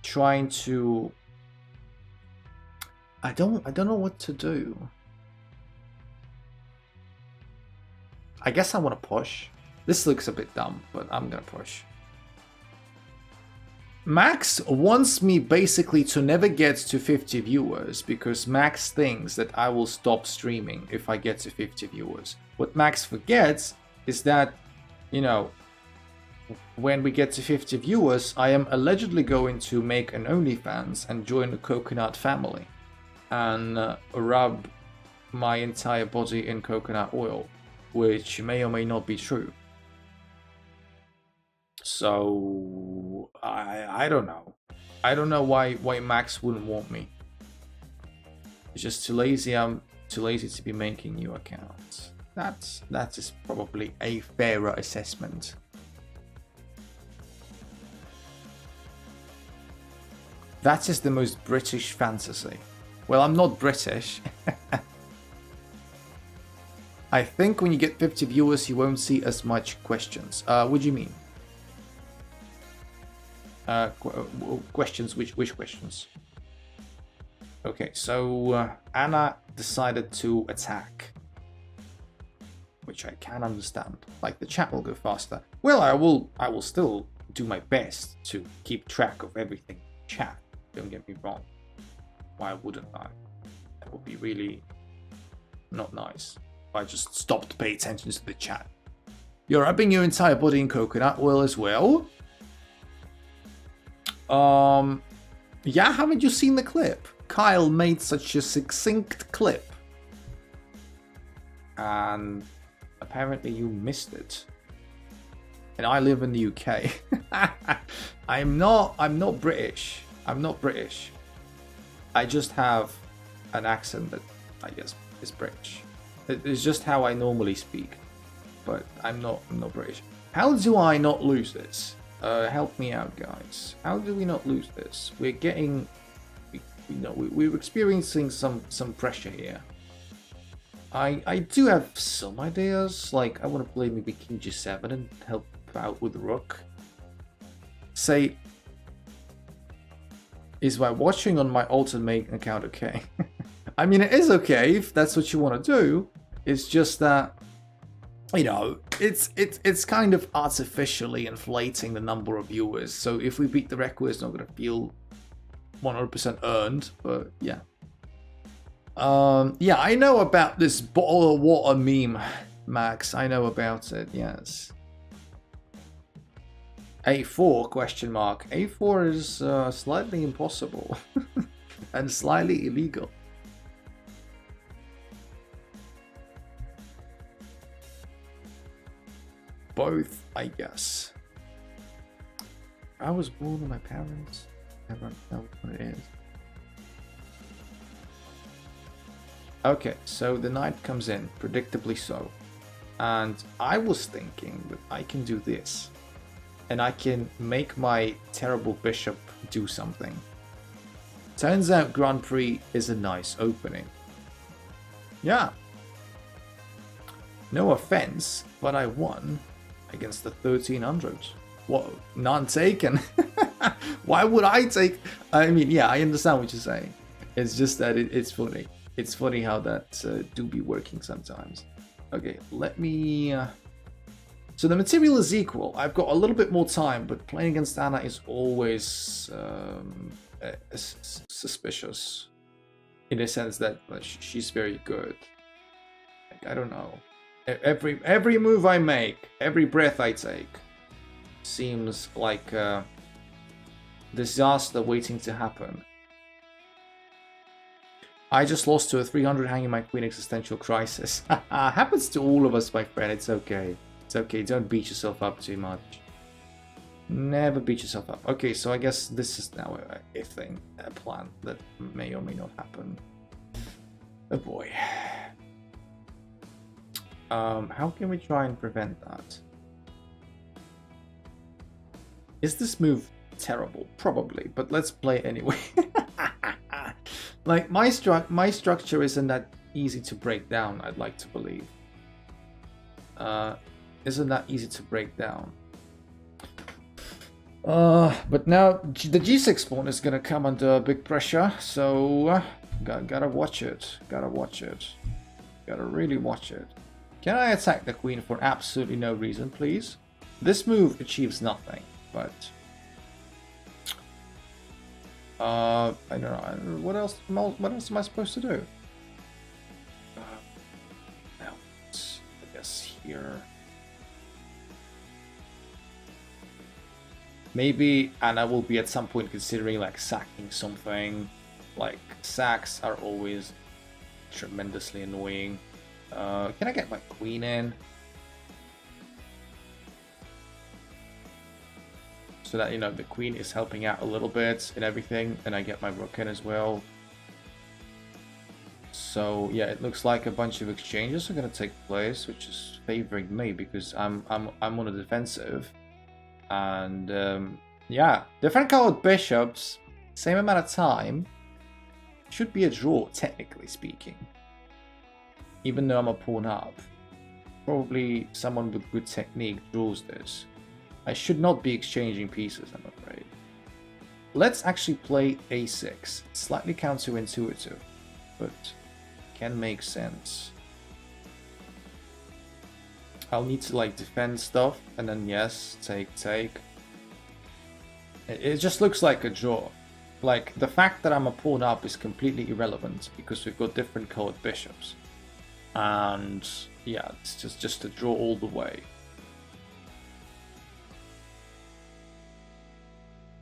trying to. I don't know what to do. I guess I want to push. This looks a bit dumb, but I'm gonna push. Max wants me basically to never get to 50 viewers because Max thinks that I will stop streaming if I get to 50 viewers. What Max forgets is that, you know, when we get to 50 viewers, I am allegedly going to make an OnlyFans and join the coconut family and rub my entire body in coconut oil, which may or may not be true. So I don't know. I don't know why Max wouldn't want me. It's just too lazy. I'm too lazy to be making new accounts. That is probably a fairer assessment. That is the most British fantasy. Well, I'm not British. I think when you get 50 viewers, you won't see as much questions. What do you mean? Questions? Which questions? Okay, so Anna decided to attack. which I can understand. Like the chat will go faster. Well, I will still do my best to keep track of everything in chat. Don't get me wrong. Why wouldn't I? That would be really not nice if I just stopped to pay attention to the chat. You're rubbing your entire body in coconut oil as well. Yeah, haven't you seen the clip? Kyle made such a succinct clip. And apparently you missed it. And I live in the UK. I'm not British. I'm not British. I just have an accent that I guess is British. It's just how I normally speak. But I'm not British. How do I not lose this? Help me out, guys. How do we not lose this? We're getting, we're experiencing some pressure here. I do have some ideas. Like I want to play maybe King G7 and help out with the Rook. Say, is my watching on my alternate account okay? I mean, it is okay if that's what you want to do. It's just that, you know, it's kind of artificially inflating the number of viewers. So if we beat the record, it's not going to feel 100% earned. But yeah. Yeah, I know about this bottle of water meme, Max. I know about it, yes. A4 question mark. A4 is slightly impossible and slightly illegal. Both, I guess. I was born with my parents. I don't know what it is. Okay, so the knight comes in, predictably so. And I was thinking that I can do this. And I can make my terrible bishop do something. Turns out Grand Prix is a nice opening. Yeah. No offense, but I won against the 1300. What? None taken? Why would I take... I mean, yeah, I understand what you're saying. It's just that it's funny. It's funny how that do be working sometimes. Okay, let me... So the material is equal. I've got a little bit more time, but playing against Anna is always suspicious. In a sense that she's very good. Like, I don't know. Every move I make, every breath I take, seems like a disaster waiting to happen. I just lost to a 300 hanging my queen existential crisis. Happens to all of us, my friend. It's okay. It's okay. Don't beat yourself up too much. Never beat yourself up. Okay, so I guess this is now a thing, a plan that may or may not happen. Oh boy. How can we try and prevent that? Is this move terrible? Probably, but let's play anyway. Like my structure isn't that easy to break down. I'd like to believe. Isn't that easy to break down? But now the G6 pawn is gonna come under big pressure, so gotta watch it. Gotta watch it. Gotta really watch it. Can I attack the queen for absolutely no reason, please? This move achieves nothing, but I don't know. What else am I supposed to do? Now, I guess here. Maybe Anna will be at some point considering like sacking something. Like sacks are always tremendously annoying. Can I get my queen in? So that, you know, the queen is helping out a little bit and everything, and I get my rook in as well. So yeah, it looks like a bunch of exchanges are gonna take place, which is favoring me because I'm on the defensive. And yeah, different colored bishops, same amount of time. Should be a draw, technically speaking. Even though I'm a pawn up. Probably someone with good technique draws this. I should not be exchanging pieces, I'm afraid. Let's actually play a6. Slightly counterintuitive, but can make sense. I'll need to like defend stuff, and then yes, take. It just looks like a draw. Like, the fact that I'm a pawn up is completely irrelevant because we've got different colored bishops. And yeah, it's just a draw all the way.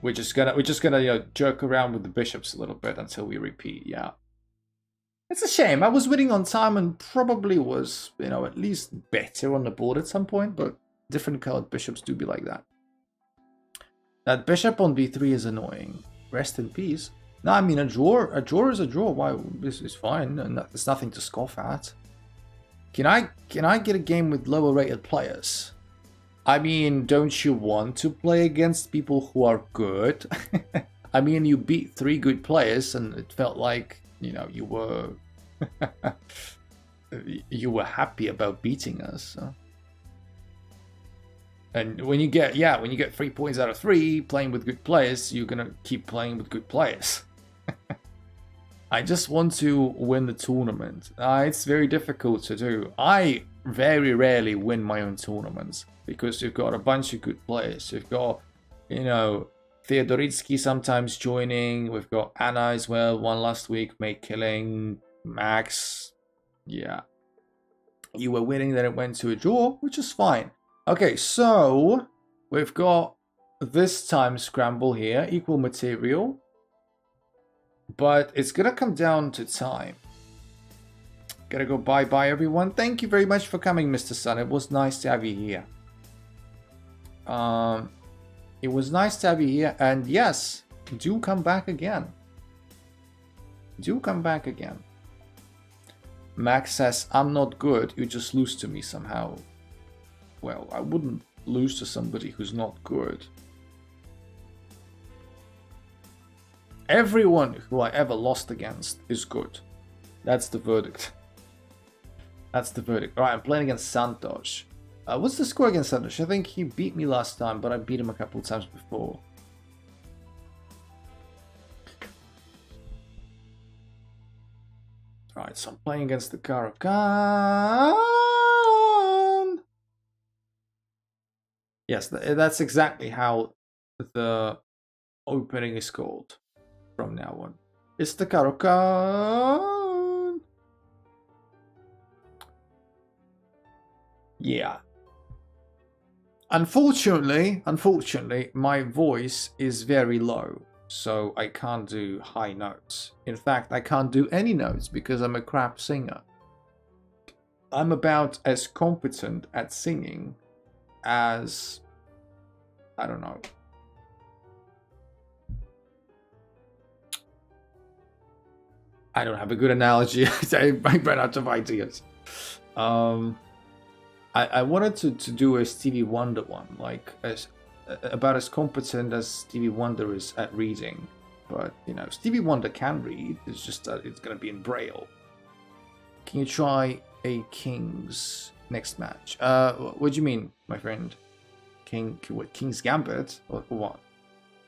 We're just gonna you know, jerk around with the bishops a little bit until we repeat. Yeah, it's a shame. I was winning on time and probably was, you know, at least better on the board at some point. But different colored bishops do be like that. That bishop on b3 is annoying. Rest in peace. No, I mean a draw is a draw. Why, this is fine, and there's nothing to scoff at. Can I get a game with lower rated players? I mean, don't you want to play against people who are good? I mean, you beat 3 good players, and it felt like, you know, you were you were happy about beating us. So. And when you get 3 points out of 3 playing with good players, you're gonna keep playing with good players. I just want to win the tournament. It's very difficult to do. I very rarely win my own tournaments because you've got a bunch of good players. You've got, you know, Theodoritsky sometimes joining. We've got Anna as well, one last week, Mate Killing, Max. Yeah. You were winning, then it went to a draw, which is fine. Okay, so we've got this time scramble here, equal material. But it's gonna come down to time. Gotta go bye-bye, everyone. Thank you very much for coming, Mr. Sun. It was nice to have you here. It was nice to have you here. And yes, do come back again. Do come back again. Max says, I'm not good. You just lose to me somehow. Well, I wouldn't lose to somebody who's not good. Everyone who I ever lost against is good. That's the verdict. That's the verdict. Alright, I'm playing against Santosh. What's the score against Santosh? I think he beat me last time, but I beat him a couple of times before. Alright, so I'm playing against the Caro-Kann. Yes, that's exactly how the opening is called. From now on, it's the Caro-Kann. Yeah. Unfortunately, my voice is very low, so I can't do high notes. In fact, I can't do any notes because I'm a crap singer. I'm about as competent at singing as, I don't know. I don't have a good analogy. I ran out of ideas. I wanted to do a Stevie Wonder one, like about as competent as Stevie Wonder is at reading. But, you know, Stevie Wonder can read. It's just that it's going to be in Braille. Can you try a King's next match? What do you mean, my friend? King's Gambit? Or what?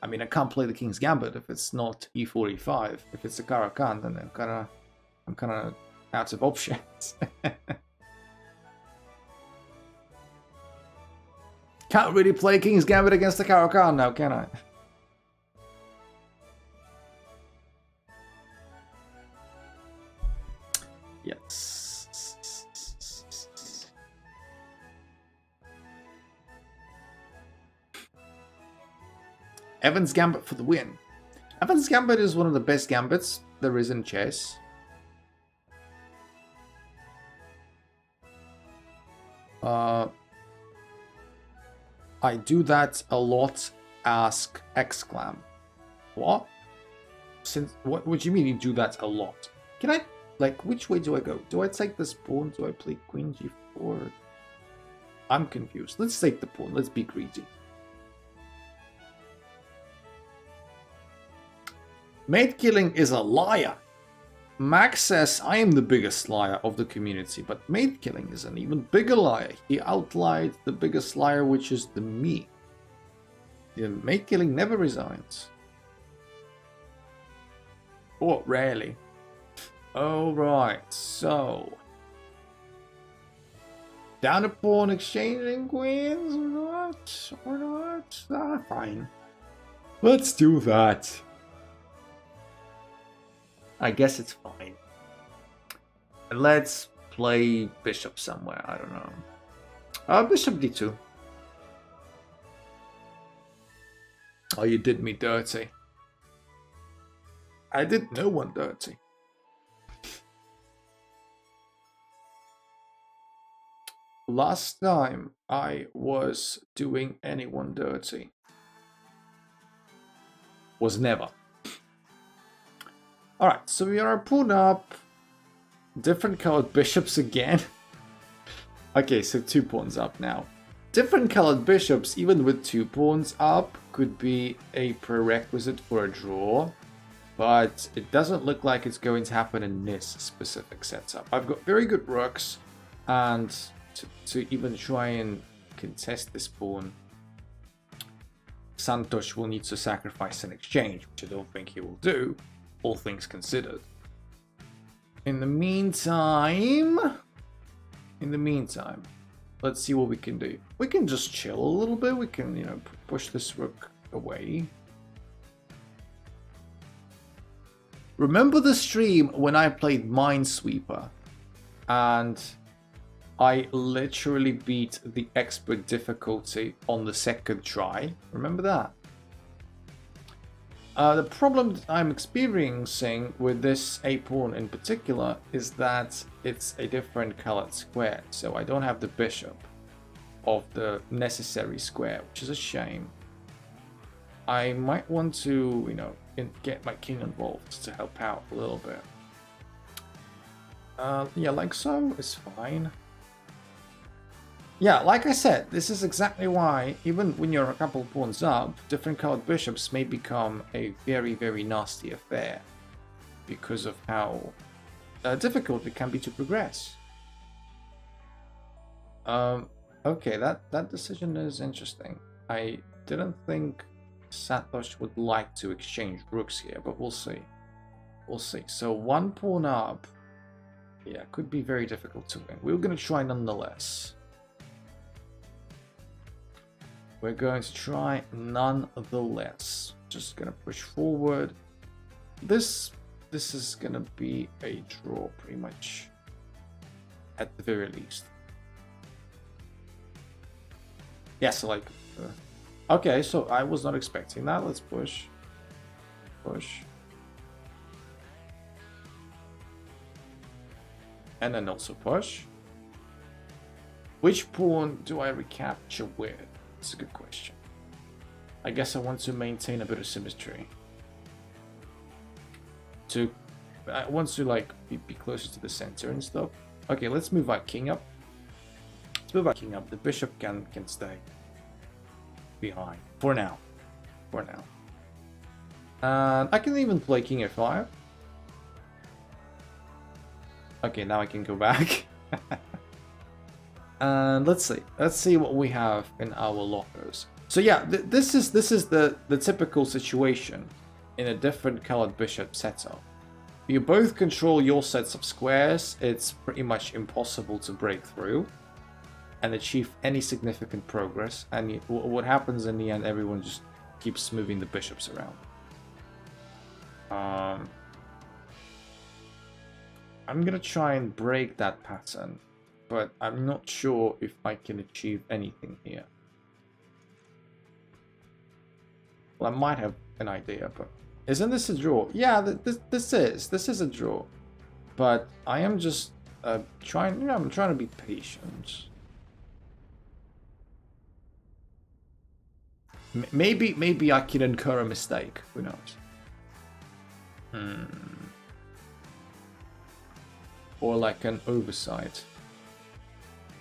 I mean, I can't play the King's Gambit if it's not e4, e5. If it's a Caro-Kann, then I'm kind of out of options. Can't really play King's Gambit against the Caro-Kann now, can I? Yes. Evan's Gambit for the win. Evan's Gambit is one of the best gambits there is in chess. I do that a lot. Ask exclam. What? What do you mean you do that a lot? Can I, like, which way do I go? Do I take this pawn? Do I play queen g4? I'm confused. Let's take the pawn. Let's be greedy. Mate Killing is a liar. Max says I am the biggest liar of the community, but Mate Killing is an even bigger liar. He outlied the biggest liar, which is the me. The Mate Killing never resigns. Or rarely. Alright, so... Down a pawn exchanging queens or not? Or not? Ah, fine. Let's do that. I guess it's fine. Let's play bishop somewhere. I don't know. Bishop d2. Oh, you did me dirty. I did no one dirty. Last time I was doing anyone dirty was never. Alright, so we are a pawn up. Different colored bishops again. Okay, so 2 pawns up now. Different colored bishops, even with 2 pawns up, could be a prerequisite for a draw. But it doesn't look like it's going to happen in this specific setup. I've got very good rooks, and to even try and contest this pawn, Santos will need to sacrifice an exchange, which I don't think he will do, all things considered. In the meantime, let's see what we can do. We can just chill a little bit. We can, you know, push this rook away. Remember the stream when I played Minesweeper and I literally beat the expert difficulty on the 2nd try? Remember that? The problem that I'm experiencing with this a-pawn in particular is that it's a different colored square, so I don't have the bishop of the necessary square, which is a shame. I might want to, you know, get my king involved to help out a little bit. Yeah, like so is fine. Yeah, like I said, this is exactly why, even when you're a couple pawns up, different colored bishops may become a very, very nasty affair because of how difficult it can be to progress. Okay, that decision is interesting. I didn't think Santos would like to exchange rooks here, but we'll see. We'll see. So 1 pawn up, yeah, could be very difficult to win. We're going to try nonetheless. We're going to try nonetheless. Just going to push forward. This is going to be a draw pretty much, at the very least. Yeah, so like... okay, so I was not expecting that. Let's push. Push. And then also push. Which pawn do I recapture with? That's a good question. I guess I want to maintain a bit of symmetry. I want to like be closer to the center and stuff. Okay, let's move our king up. Let's move our king up. The bishop can stay behind for now. For now. And I can even play king f5. Okay, now I can go back. And let's see what we have in our lockers. So yeah, this is the typical situation in a different colored bishop setup. You both control your sets of squares. It's pretty much impossible to break through and achieve any significant progress. And what happens in the end, everyone just keeps moving the bishops around. I'm gonna try and break that pattern, but I'm not sure if I can achieve anything here. Well, I might have an idea, but isn't this a draw? Yeah, this is a draw, but I am just trying. You know, I'm trying to be patient. Maybe I can incur a mistake. Who knows? Or like an oversight.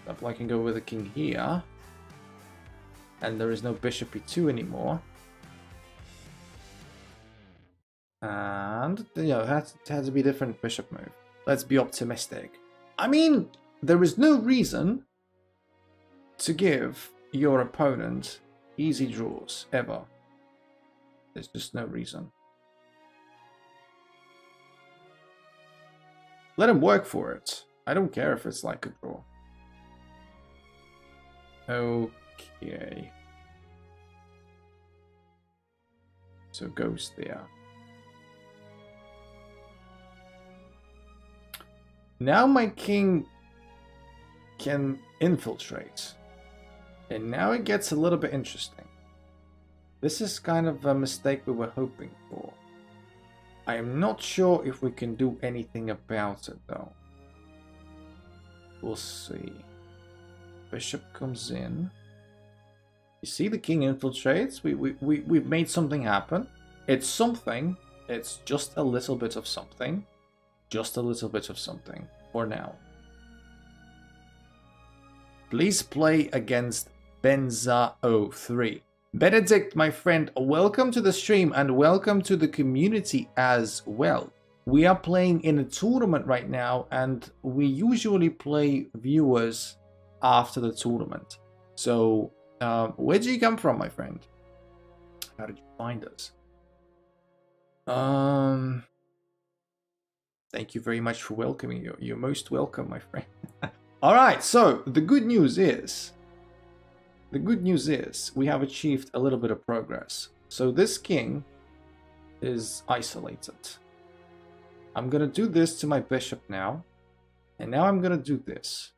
But I can go with a king here, and there is no bishop e2 anymore. And you know, it has to be a different bishop move. Let's be optimistic. I mean, there is no reason to give your opponent easy draws ever. There's just no reason. Let him work for it. I don't care if it's like a draw. Okay. So goes there. Now my king can infiltrate. And now it gets a little bit interesting. This is kind of a mistake we were hoping for. I am not sure if we can do anything about it though. We'll see. Bishop comes in. You see the king infiltrates. We've made something happen. It's something. It's just a little bit of something. Just a little bit of something for now. Please play against Benza03. Benedict, my friend, welcome to the stream and welcome to the community as well. We are playing in a tournament right now and we usually play viewers after the tournament. So, where did you come from, my friend? How did you find us? Thank you very much for welcoming you. You're most welcome, my friend. All right, so the good news is we have achieved a little bit of progress. So this king is isolated. I'm going to do this to my bishop now. And now I'm going to do this.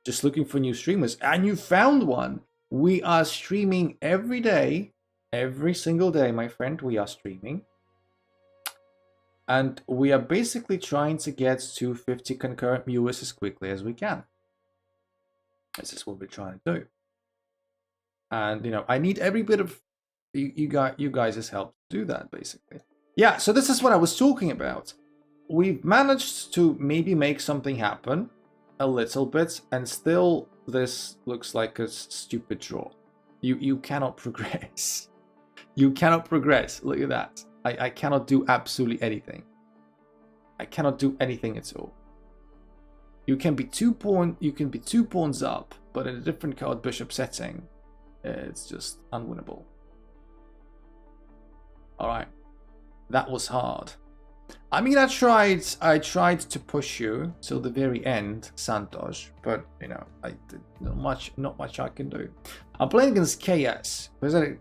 Just looking for new streamers. And you found one. We are streaming every day. Every single day, my friend, we are streaming. And we are basically trying to get to 50 concurrent viewers as quickly as we can. This is what we're trying to do. And, you know, I need every bit of you guys' help to do that, basically. Yeah, so this is what I was talking about. We've managed to maybe make something happen a little bit, and still this looks like a stupid draw. You cannot progress. You cannot progress. Look at that. I cannot do absolutely anything. I cannot do anything at all. You can be 2 pawns up, but in a different card bishop setting, it's just unwinnable. All right, that was hard. I mean, I tried to push you till the very end, Santosh, but you know, I did not much I can do. I'm playing against KS, who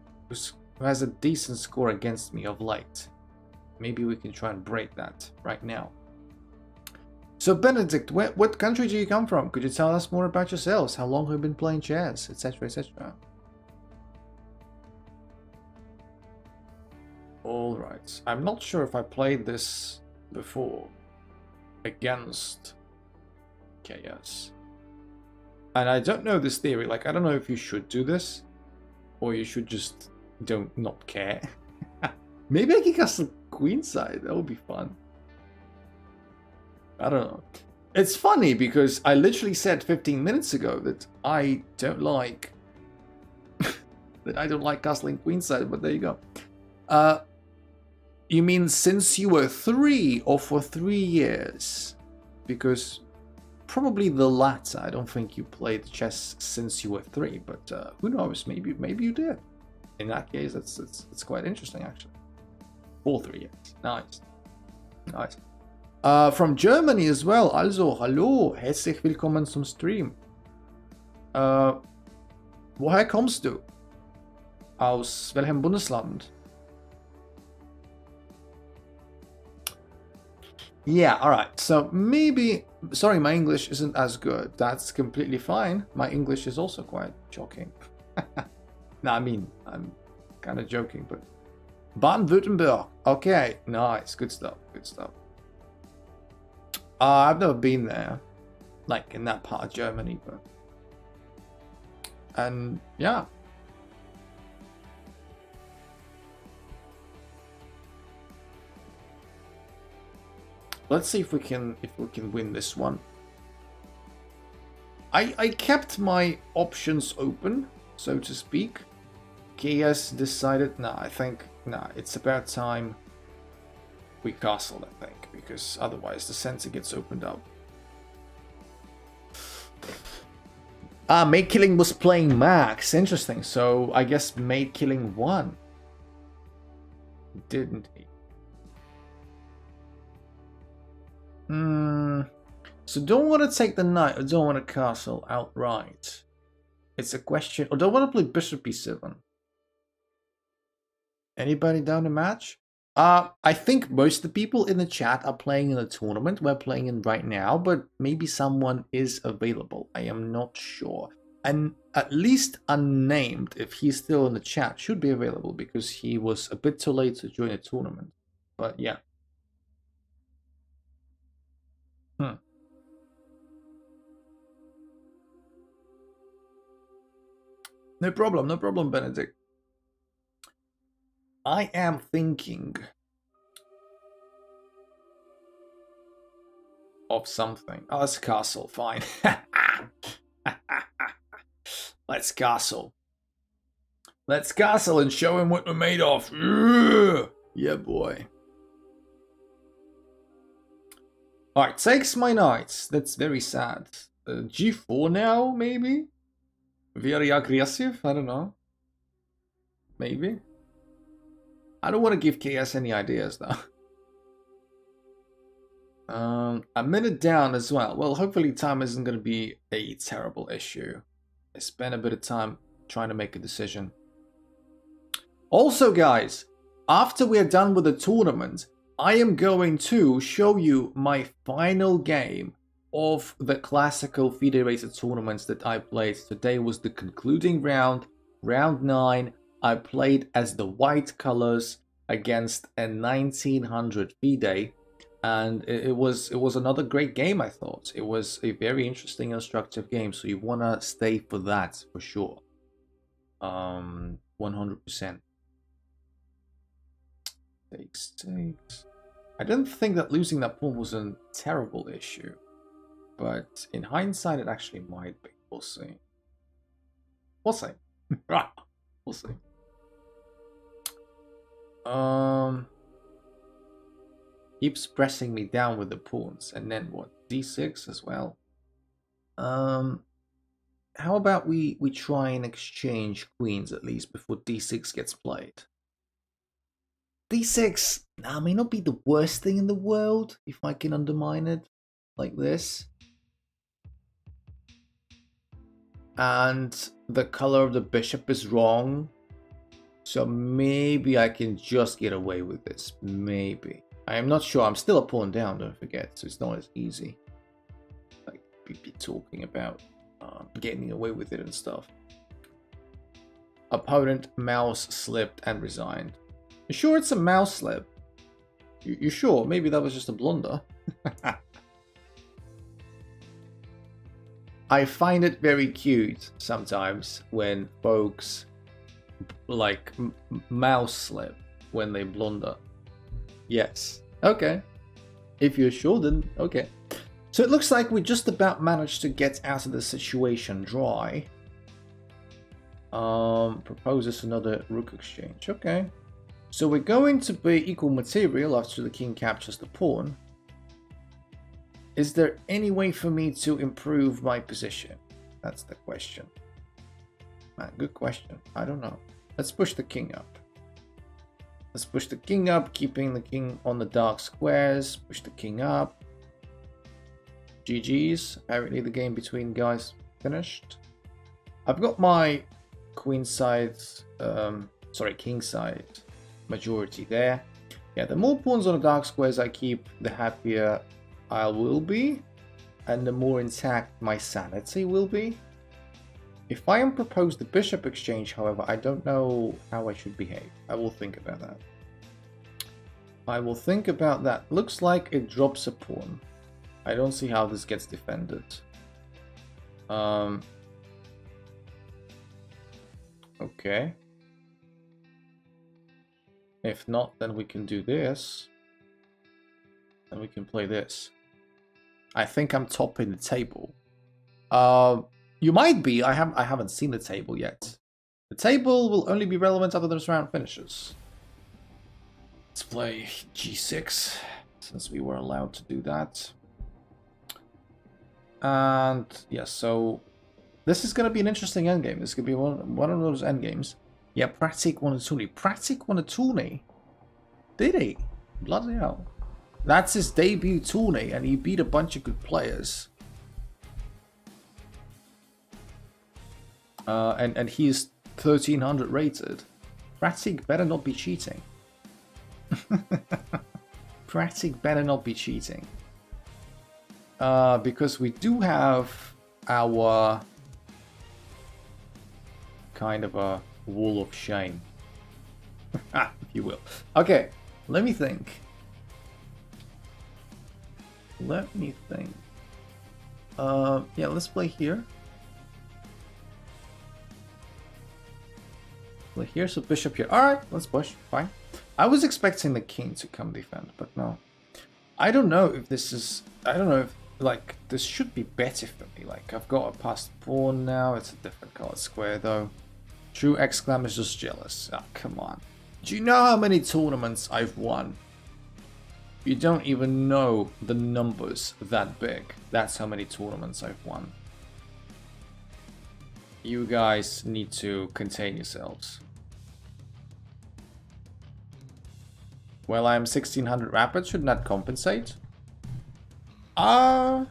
has a decent score against me of late. Maybe we can try and break that right now. So Benedict, what country do you come from? Could you tell us more about yourselves? How long have you been playing chess, etc., etc.? All right. I'm not sure if I played this before against KS. And I don't know this theory. Like, I don't know if you should do this or you should just not care. Maybe I can castle queenside. That would be fun. I don't know. It's funny because I literally said 15 minutes ago that I don't like castling queenside, but there you go. You mean since you were 3 or for 3 years? Because probably the latter. I don't think you played chess since you were 3, but who knows? Maybe you did. In that case, it's quite interesting actually. For 3 years. Nice. Nice. From Germany as well. Also, hallo, herzlich willkommen zum Stream. Woher kommst du? Aus welchem Bundesland? Yeah, alright. So maybe... Sorry, my English isn't as good. That's completely fine. My English is also quite shocking. No, I mean, I'm kind of joking, but... Baden-Württemberg. Okay, nice. Good stuff. Good stuff. I've never been there. Like, in that part of Germany, but... And, yeah. Let's see if we can win this one. I kept my options open, so to speak. KS decided, it's about time we castle, I think, because otherwise the center gets opened up. Mate Killing was playing Max. Interesting. So I guess Mate Killing won. Didn't he? So don't want to take the knight or don't want to castle outright. It's a question. Or don't want to play bishop b7. Anybody down the match? I think most of the people in the chat are playing in the tournament we're playing in right now, but maybe someone is available. I am not sure. And at least unnamed, if he's still in the chat, should be available because he was a bit too late to join the tournament. But yeah. No problem, Benedict. I am thinking of something. Oh, let's castle, fine. Let's castle. Let's castle and show him what we're made of. Yeah, boy. Alright, takes my knights. That's very sad. G4 now, maybe? Very aggressive? I don't know. Maybe. I don't want to give KS any ideas, though. A minute down as well. Well, hopefully time isn't going to be a terrible issue. I spent a bit of time trying to make a decision. Also, guys, after we're done with the tournament, I am going to show you my final game of the classical federated tournaments that I played. Today was the concluding round, round 9. I played as the white colors against a 1900 FIDE, and it was another great game. I thought it was a very interesting and instructive game, so you want to stay for that for sure. 100%. Takes. I don't think that losing that pawn was a terrible issue, but in hindsight it actually might be. We'll see. We'll see. We'll see. Keeps pressing me down with the pawns, and then what? D6 as well. How about we try and exchange queens at least before D6 gets played. D6 may not be the worst thing in the world if I can undermine it like this. And the color of the bishop is wrong. So maybe I can just get away with this. Maybe. I am not sure. I'm still a pawn down, don't forget. So it's not as easy. Like we'd be talking about getting away with it and stuff. Opponent mouse slipped and resigned. You sure it's a mouse slip? You sure? Maybe that was just a blunder. I find it very cute sometimes when folks like mouse slip when they blunder. Yes. Okay. If you're sure, then okay. So it looks like we just about managed to get out of the situation dry. Proposes another rook exchange. Okay. So we're going to be equal material after the king captures the pawn. Is there any way for me to improve my position? That's the question. Man, good question. I don't know. Let's push the king up. Let's push the king up, keeping the king on the dark squares. Push the king up. GG's. Apparently the game between guys finished. I've got my queen side, king side majority there. Yeah, the more pawns on the dark squares I keep, the happier I will be, and the more intact my sanity will be. If I am proposed the bishop exchange, however, I don't know how I should behave. I will think about that. I will think about that. Looks like it drops a pawn. I don't see how this gets defended. Okay. If not, then we can do this. And we can play this. I think I'm topping the table. You might be. I haven't seen the table yet. The table will only be relevant after this round finishes. Let's play G6, since we were allowed to do that. And yeah, so this is going to be an interesting endgame. This could be one of those endgames. Yeah, Pratik won a tourney. Pratik won a tourney? Did he? Bloody hell. That's his debut tourney, and he beat a bunch of good players. And he's 1300 rated. Pratik better not be cheating. Pratik better not be cheating. Because we do have our kind of a wall of shame. If you will. Okay, let me think. Yeah, let's play here. Play here, so bishop here. Alright, let's push. Fine. I was expecting the king to come defend, but no. I don't know if this is... I don't know if, like, this should be better for me. Like, I've got a passed pawn now. It's a different colored square, though. True Exclam is just jealous. Oh, come on. Do you know how many tournaments I've won? You don't even know the numbers that big. That's how many tournaments I've won. You guys need to contain yourselves. Well, I'm 1600 rapid. Shouldn't that compensate? Nah,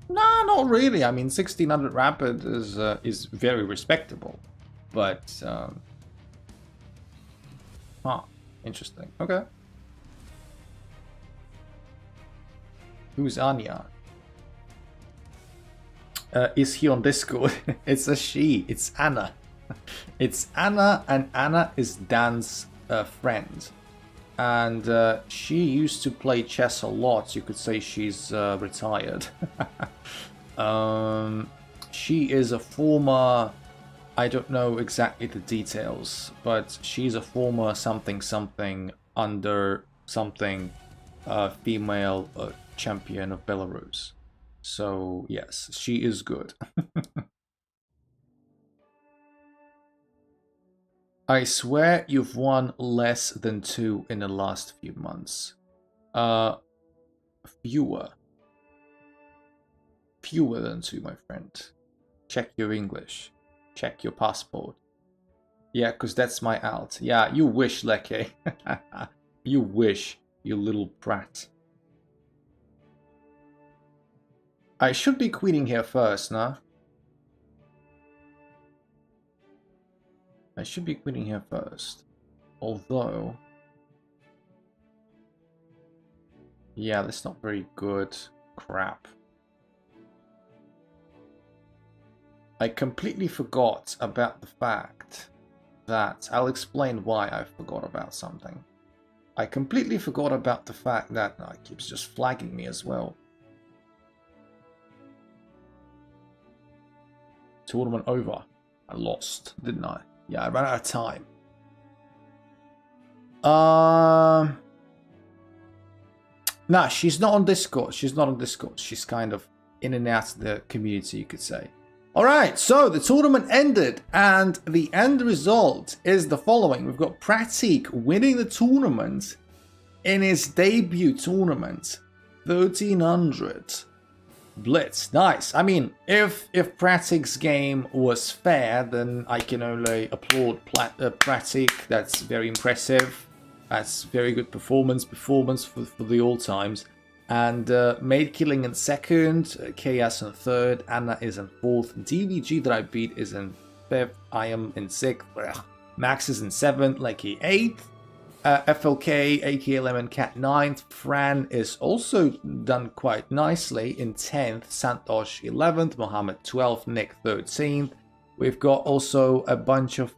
not really. I mean, 1600 rapid is very respectable, but interesting. Okay. Who's Anya? Is he on Discord? It's a she. It's Anna. It's Anna, and Anna is Dan's friend. And she used to play chess a lot. You could say she's retired. She is a former... I don't know exactly the details, but she's a former something under something female champion of Belarus. So yes, she is good. I swear you've won less than 2 in the last few months. Fewer. Fewer than 2, my friend. Check your English. Check your passport. Yeah, because that's my alt. Yeah, you wish, Leke. You wish, you little brat. I should be queening here first, no? I should be queening here first. Although... yeah, that's not very good. Crap. I completely forgot about the fact that... I'll explain why I forgot about something. I completely forgot about the fact that... no, it keeps just flagging me as well. Tournament over. I lost, didn't I? Yeah, I ran out of time. Nah, she's not on Discord. She's not on Discord. She's kind of in and out of the community, you could say. Alright, so the tournament ended, and the end result is the following. We've got Pratik winning the tournament in his debut tournament. 1300. Blitz, nice. I mean, if Pratik's game was fair, then I can only applaud Pratik. That's very impressive. That's very good performance for the all times. And Maid Killing in second, Chaos in third, Anna is in fourth, DVG that I beat is in fifth, I am in sixth, Max is in seventh, Lekki eighth, FLK, AK Lemon Cat 9th, Fran is also done quite nicely in 10th, Santosh 11th, Mohammed 12th, Nick 13th. We've got also a bunch of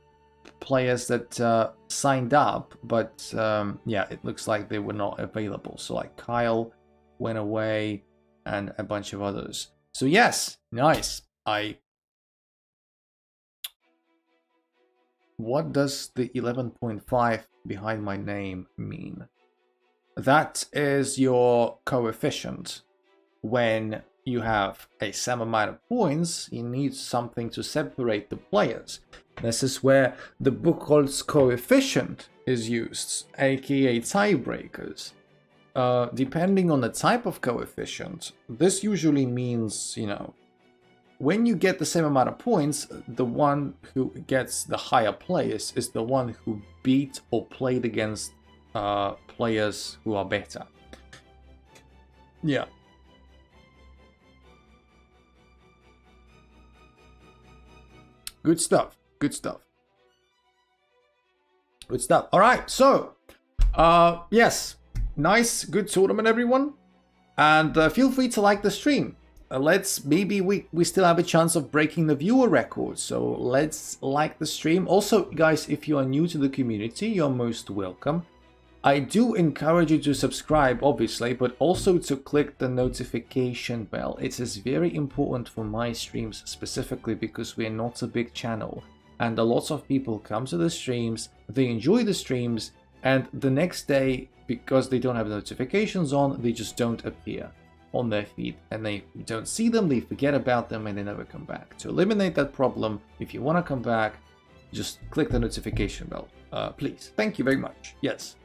players that signed up, but yeah, it looks like they were not available. So like Kyle went away and a bunch of others. So yes, nice. What does the 11.5 behind my name mean? That is your coefficient. When you have a same amount of points, you need something to separate the players. This is where the Buchholz coefficient is used, aka tiebreakers. Depending on the type of coefficient, this usually means, you know, when you get the same amount of points, the one who gets the higher place is the one who beat or played against players who are better. Yeah. Good stuff. Good stuff. Good stuff. All right. So, yes, nice, good tournament, everyone. And feel free to like the stream. Maybe we still have a chance of breaking the viewer record. So let's like the stream. Also, guys, if you are new to the community, you're most welcome. I do encourage you to subscribe, obviously, but also to click the notification bell. It is very important for my streams specifically because we're not a big channel. And a lot of people come to the streams, they enjoy the streams, and the next day, because they don't have notifications on, they just don't appear on their feed. And they don't see them, they forget about them, and they never come back. To eliminate that problem, if you want to come back, just click the notification bell, please. Thank you very much. Yes.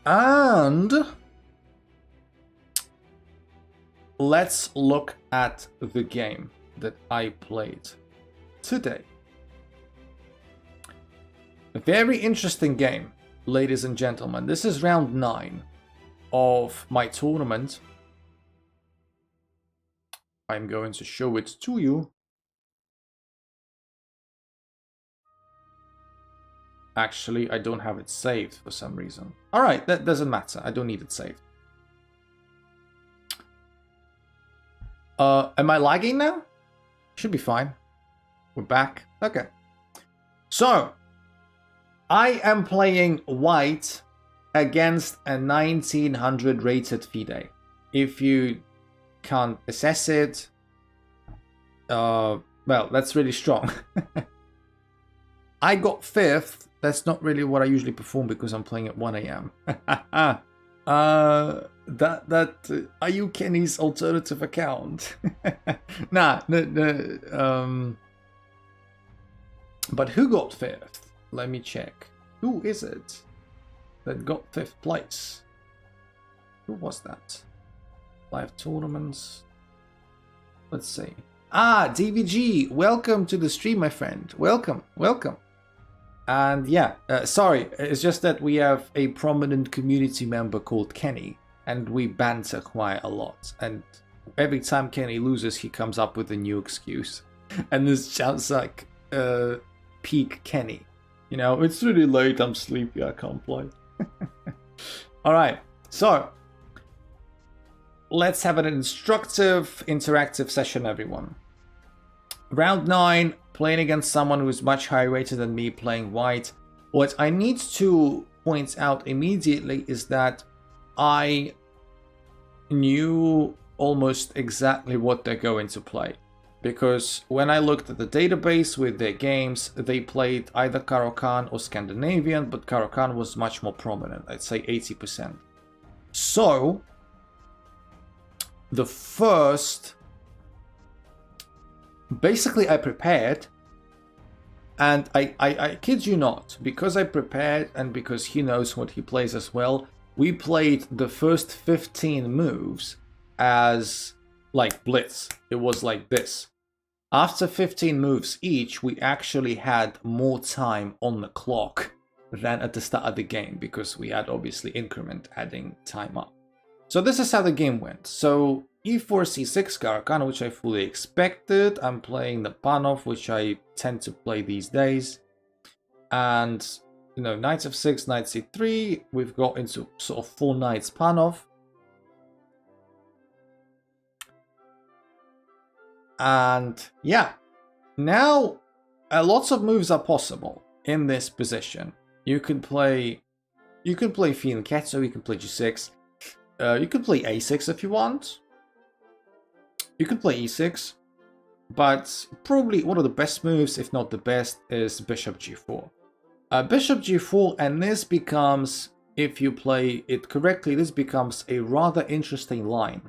And let's look at the game that I played today. A very interesting game, ladies and gentlemen. This is round 9 of my tournament. I'm going to show it to you. Actually, I don't have it saved for some reason. Alright, that doesn't matter. I don't need it saved. Am I lagging now? Should be fine. We're back. Okay. So, I am playing white against a 1900 rated FIDE. If you can't assess it, well, that's really strong. I got 5th. That's not really what I usually perform because I'm playing at 1 AM. Are you Kenny's alternative account? Nah, no. But who got 5th? Let me check. Who is it that got 5th place? Who was that? Live tournaments. Let's see. Ah, DVG. Welcome to the stream, my friend. Welcome. And yeah, sorry, it's just that we have a prominent community member called Kenny, and we banter quite a lot. And every time Kenny loses, he comes up with a new excuse. And this sounds like peak Kenny. You know, it's really late, I'm sleepy, I can't play. Alright, so let's have an instructive, interactive session, everyone. Round 9, playing against someone who is much higher rated than me, playing white. What I need to point out immediately is that I knew almost exactly what they're going to play. Because when I looked at the database with their games, they played either Caro-Kann or Scandinavian, but Caro-Kann was much more prominent, I'd say 80%. So, the first... Basically, I prepared, and I kid you not, because I prepared and because he knows what he plays as well, we played the first 15 moves as like blitz. It was like this. After 15 moves each, we actually had more time on the clock than at the start of the game, because we had obviously increment adding time up. So this is how the game went. So e4, c6, Caro-Kann, which I fully expected. I'm playing the Panov, which I tend to play these days. And, you know, knight f6, knight c3. We've got into sort of 4 knights Panov. And yeah, now lots of moves are possible in this position. You can play Fianchetto, you can play g6. You can play a6 if you want. You can play e6, but probably one of the best moves, if not the best, is bishop g4. Bishop g4, and this becomes, if you play it correctly, this becomes a rather interesting line.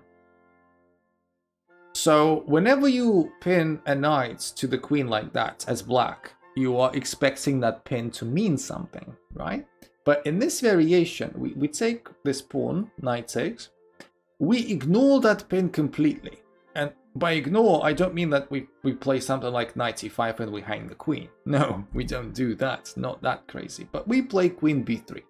So whenever you pin a knight to the queen like that as black, you are expecting that pin to mean something, right? But in this variation, we take this pawn, knight takes, we ignore that pin completely. And By ignore, I don't mean that we play something like knight c5 and we hang the queen. No, we don't do that. Not that crazy. But we play queen b3.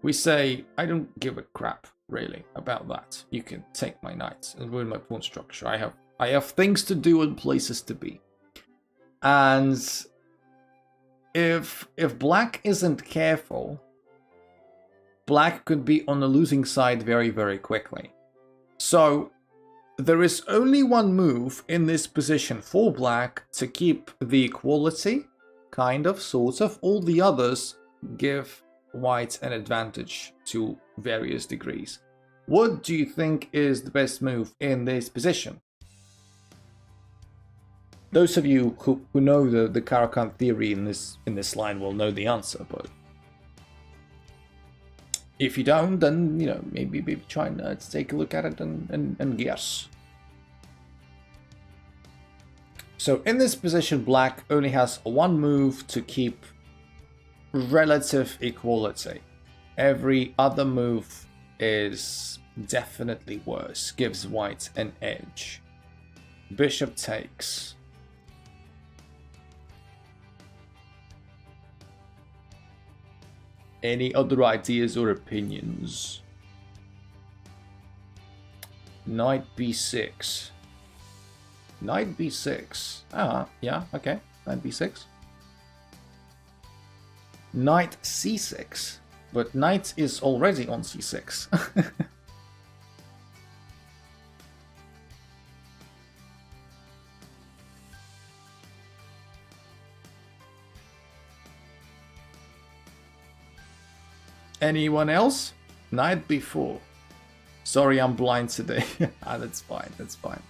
We say, I don't give a crap, really, about that. You can take my knight and ruin my pawn structure. I have things to do and places to be. And if black isn't careful, black could be on the losing side very, very quickly. So there is only one move in this position for black to keep the equality, kind of, sort of. All the others give white an advantage to various degrees. What do you think is the best move in this position? Those of you who know the Caro-Kann theory in this line will know the answer, but if you don't, then, you know, maybe try to take a look at it and guess. So in this position, black only has one move to keep relative equality. Every other move is definitely worse, gives white an edge. Bishop takes. Any other ideas or opinions? Knight b6. Knight b6. Ah, yeah, okay. Knight b6. Knight c6. But knight is already on c6. Anyone else? Knight b4. Sorry, I'm blind today. That's fine, that's fine.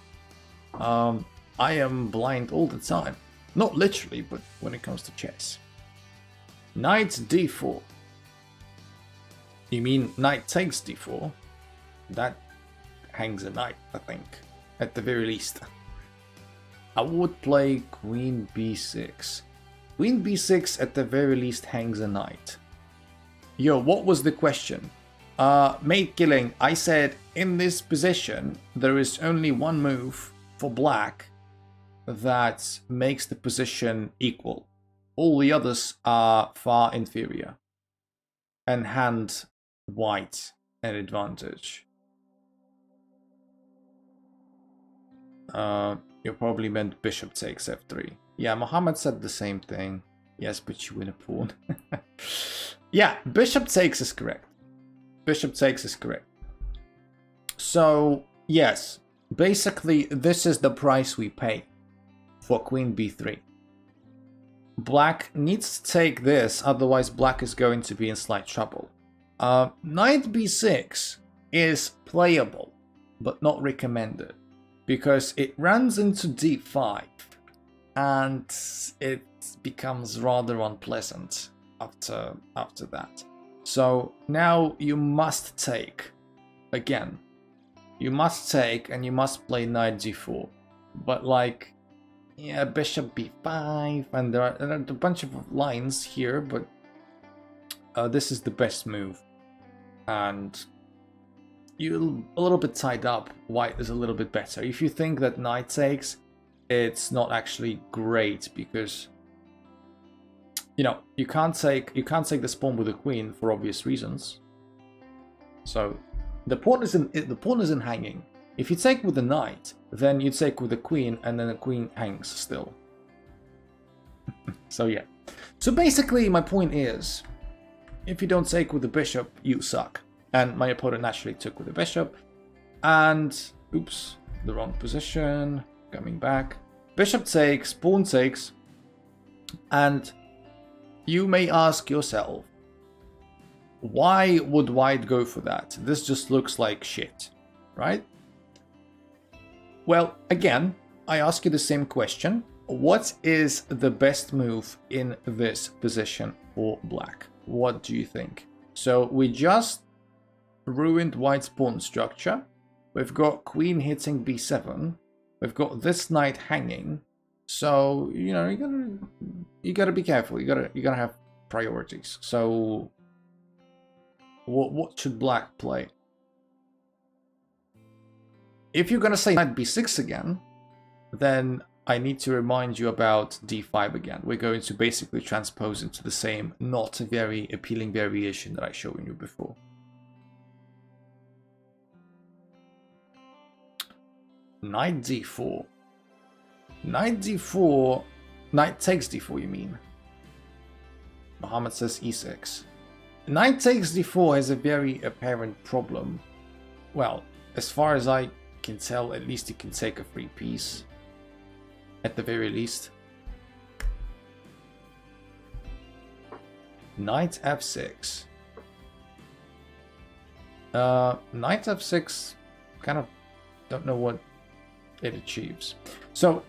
I am blind all the time. Not literally, but when it comes to chess. Knight d4. You mean knight takes d4? That hangs a knight, I think. At the very least. I would play queen b6. Queen b6 at the very least hangs a knight. Yo, what was the question? Mate killing, I said in this position there is only one move for black that makes the position equal. All the others are far inferior and hand white an advantage. You probably meant bishop takes f3. Yeah, Mohammed said the same thing. Yes, but you win a pawn. Yeah, bishop takes is correct. Bishop takes is correct. So, yes, basically this is the price we pay for queen b3. Black needs to take this, otherwise black is going to be in slight trouble. Knight b6 is playable, but not recommended, because it runs into d5, and it becomes rather unpleasant after that. So now you must take, again, you must take and you must play knight g4, but like, yeah, bishop b5, and there are a bunch of lines here, but this is the best move, and you're a little bit tied up. White is a little bit better. If you think that knight takes, it's not actually great, because you know you can't take this pawn with the queen for obvious reasons. So the pawn isn't hanging. If you take with the knight, then you take with the queen, and then the queen hangs still. So yeah. So basically my point is, if you don't take with the bishop, you suck. And my opponent naturally took with the bishop. And, oops, the wrong position. Coming back. Bishop takes, pawn takes. And you may ask yourself, why would white go for that? This just looks like shit, right? Well, again, I ask you the same question. What is the best move in this position for black? What do you think? So we just ruined white's pawn structure. We've got queen hitting b7. We've got this knight hanging. So, you know, you gotta be careful. You gotta have priorities. So what should black play? If you're going to say knight b6 again, then I need to remind you about d5 again. We're going to basically transpose into the same not very appealing variation that I showed you before. Knight d4. Knight d4. Knight takes d4, you mean? Mohammed says e6. Knight takes d4 has a very apparent problem. Well, as far as I can tell, at least it can take a free piece. At the very least. Knight f6. Knight f6, kind of don't know what it achieves. So,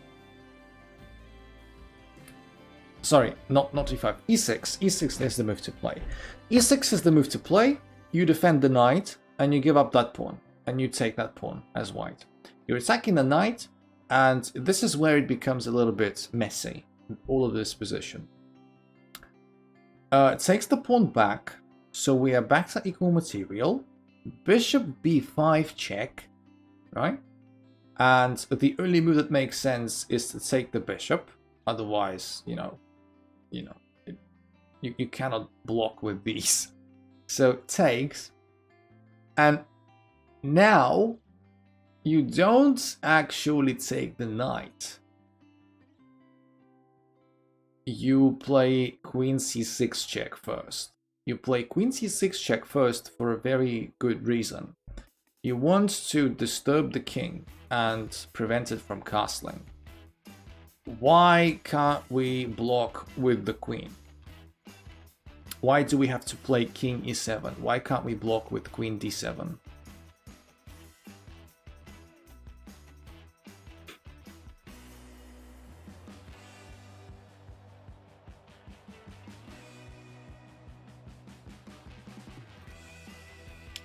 sorry, not e5, e6. e6 is the move to play. e6 is the move to play. You defend the knight, and you give up that pawn, and you take that pawn as white. You're attacking the knight, and this is where it becomes a little bit messy, all of this position. It takes the pawn back, so we are back to equal material. Bishop b5 check, right? And the only move that makes sense is to take the bishop. Otherwise, you cannot block with these. So it takes, and now you don't actually take the knight. You play queen c6 check first. You play queen c6 check first for a very good reason. You want to disturb the king and prevent it from castling. Why can't we block with the queen? Why do we have to play king e7? Why can't we block with queen d7?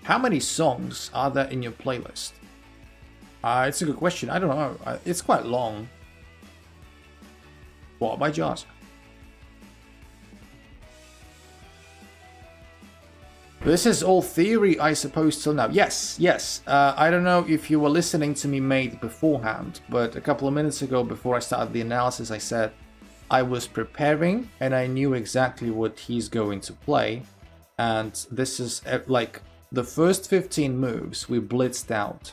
How many songs are there in your playlist? It's a good question. I don't know. It's quite long. What by Jaws? This is all theory, I suppose, till now. Yes. I don't know if you were listening to me, mate, beforehand, but a couple of minutes ago, before I started the analysis, I said I was preparing and I knew exactly what he's going to play. And this is like the first 15 moves we blitzed out.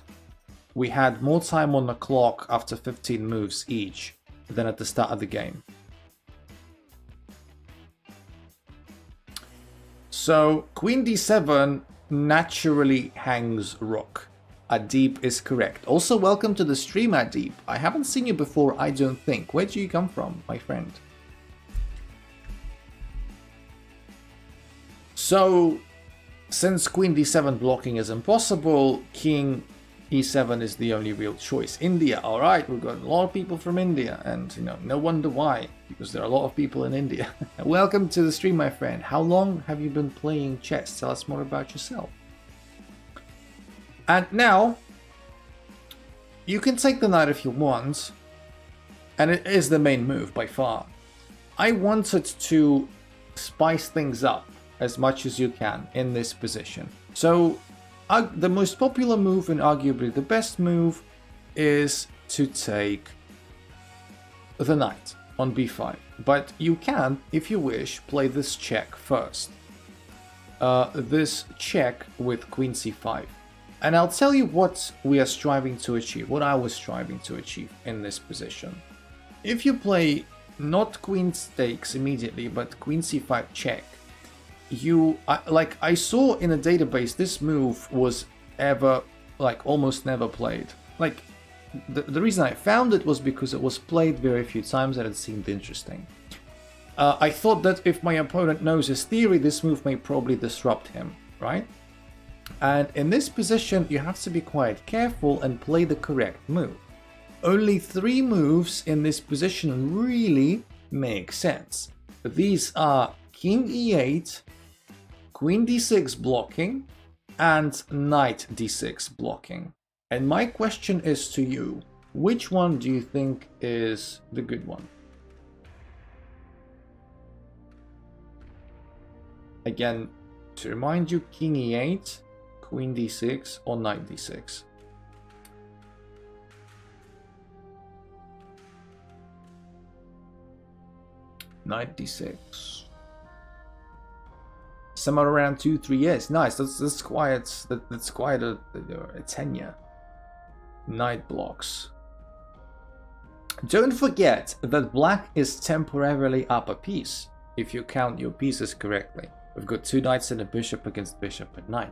We had more time on the clock after 15 moves each than at the start of the game. So queen d7 naturally hangs rook. Adib is correct. Also, welcome to the stream, Adib. I haven't seen you before, I don't think. Where do you come from, my friend? So, since queen d7 blocking is impossible, king e7 is the only real choice. India, alright, we've got a lot of people from India, and no wonder why, because there are a lot of people in India. Welcome to the stream, my friend. How long have you been playing chess? Tell us more about yourself. And now, you can take the knight if you want, and it is the main move by far. I wanted to spice things up as much as you can in this position. So the most popular move and arguably the best move is to take the knight on b5. But you can, if you wish, play this check first. This check with queen c5. And I'll tell you what we are striving to achieve, what I was striving to achieve in this position. If you play not queen takes immediately, but queen c5 check, I saw in a database this move was almost never played. Like the reason I found it was because it was played very few times and it seemed interesting. I thought that if my opponent knows his theory, this move may probably disrupt him, right? And in this position, you have to be quite careful and play the correct move. Only 3 moves in this position really make sense. These are king e8, queen d6 blocking, and knight d6 blocking. And my question is to you, which one do you think is the good one? Again, to remind you, king e8, queen d6, or knight d6. Knight d6. Somewhere around 2-3 years. Nice. That's quite a tenure. Knight blocks. Don't forget that black is temporarily up a piece, if you count your pieces correctly. We've got 2 knights and a bishop against bishop and knight.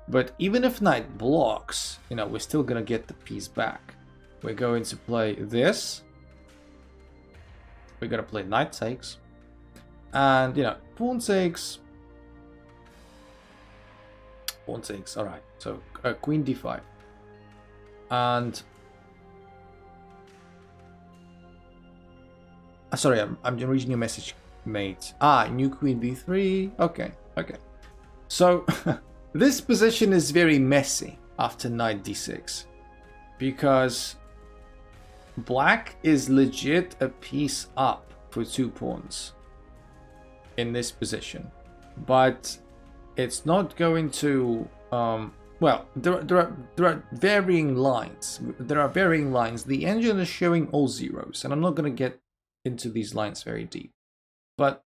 But even if knight blocks, you know, we're still gonna get the piece back. We're going to play this. We're gonna play knight takes. And, you know, pawn takes. Pawn takes, alright. So, queen d5. And... sorry, I'm reading your message, mate. Ah, new queen b3. Okay. So, this position is very messy after knight d6. Because black is legit a piece up for 2 pawns in this position. But it's not going to... well, there are varying lines. There are varying lines. The engine is showing all zeros. And I'm not going to get into these lines very deep, but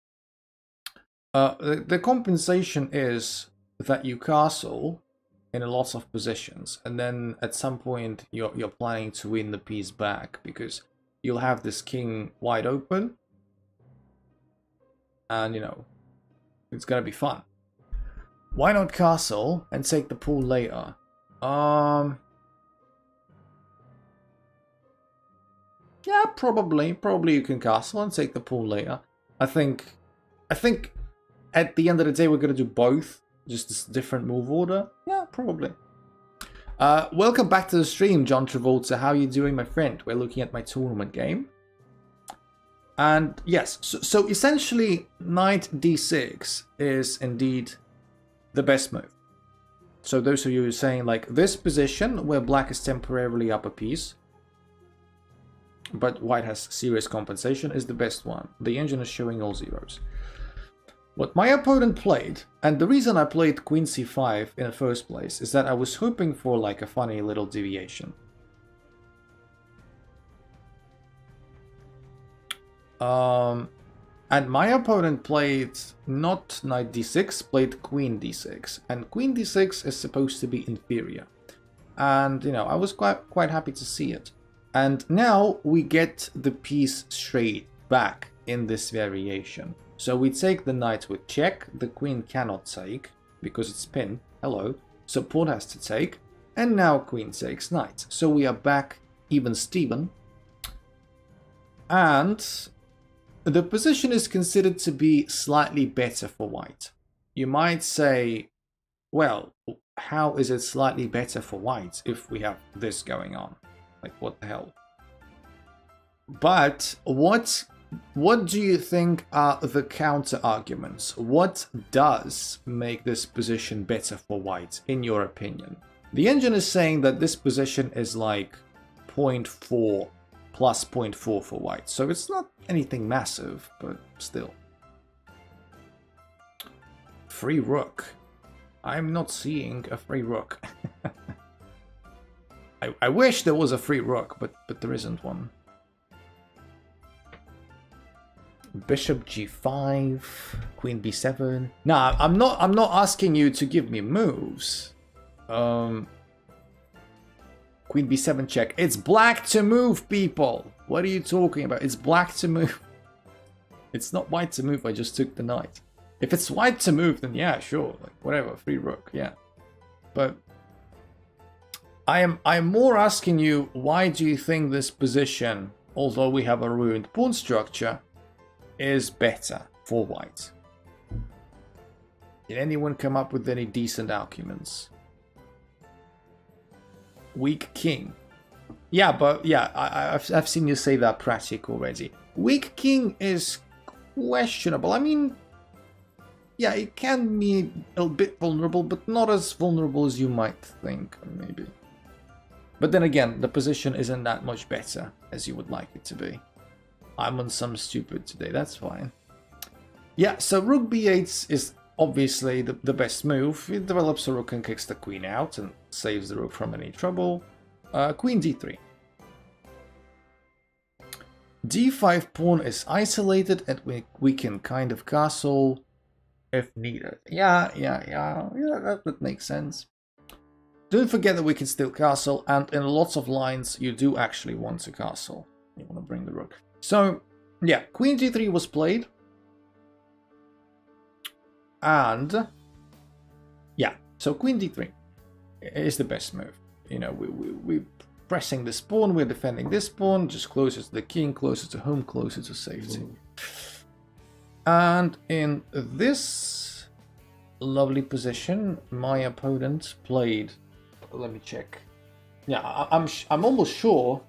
the compensation is that you castle in a lot of positions, and then at some point you're planning to win the piece back because you'll have this king wide open, and you know it's gonna be fun. Why not castle and take the pawn later? Yeah, probably you can castle and take the pawn later. I think at the end of the day we're gonna do both, just this different move order. Yeah, probably. Welcome back to the stream, John Travolta. How are you doing, my friend? We're looking at my tournament game. And yes, so essentially knight d6 is indeed the best move. So those of you who are saying like this position where black is temporarily up a piece, but white has serious compensation, is the best one. The engine is showing all zeros. What my opponent played, and the reason I played queen c5 in the first place, is that I was hoping for like a funny little deviation. And my opponent played not knight d6, played queen d6. And queen d6 is supposed to be inferior. And, you know, I was quite happy to see it. And now we get the piece straight back in this variation. So we take the knight with check, the queen cannot take, because it's pinned, hello, so pawn has to take, and now queen takes knight. So we are back even Steven. And the position is considered to be slightly better for white. You might say, well, how is it slightly better for white if we have this going on? Like, what the hell? But what do you think are the counter arguments? What does make this position better for white, in your opinion? The engine is saying that this position is like 0.4 plus 0.4 for white. So it's not anything massive, but still. Free rook. I'm not seeing a free rook. I wish there was a free rook, but there isn't one. Bishop g5, queen b7. Nah, I'm not asking you to give me moves. Queen b7 check. It's black to move, people. What are you talking about? It's black to move. It's not white to move. I just took the knight. If it's white to move, then yeah, sure, like whatever, free rook, yeah. But I'm more asking you, why do you think this position, although we have a ruined pawn structure, is better for white? Did anyone come up with any decent arguments? Weak king. Yeah, but yeah, I've seen you say that Pratik already. Weak king is questionable. I mean, yeah, it can be a bit vulnerable, but not as vulnerable as you might think, maybe. But then again, the position isn't that much better as you would like it to be. I'm on some stupid today, that's fine. Yeah, so rook b8 is obviously the best move. It develops a rook and kicks the queen out and saves the rook from any trouble. Queen d3. D5 pawn is isolated and we can kind of castle if needed. Yeah, that makes sense. Don't forget that we can still castle, and in lots of lines you do actually want to castle. You want to bring the rook. So, yeah, Queen G3 was played. And, yeah, so Queen D3 is the best move. You know, we're pressing this pawn, we're defending this pawn, just closer to the king, closer to home, closer to safety. And in this lovely position, my opponent played... Let me check. Yeah, I'm almost sure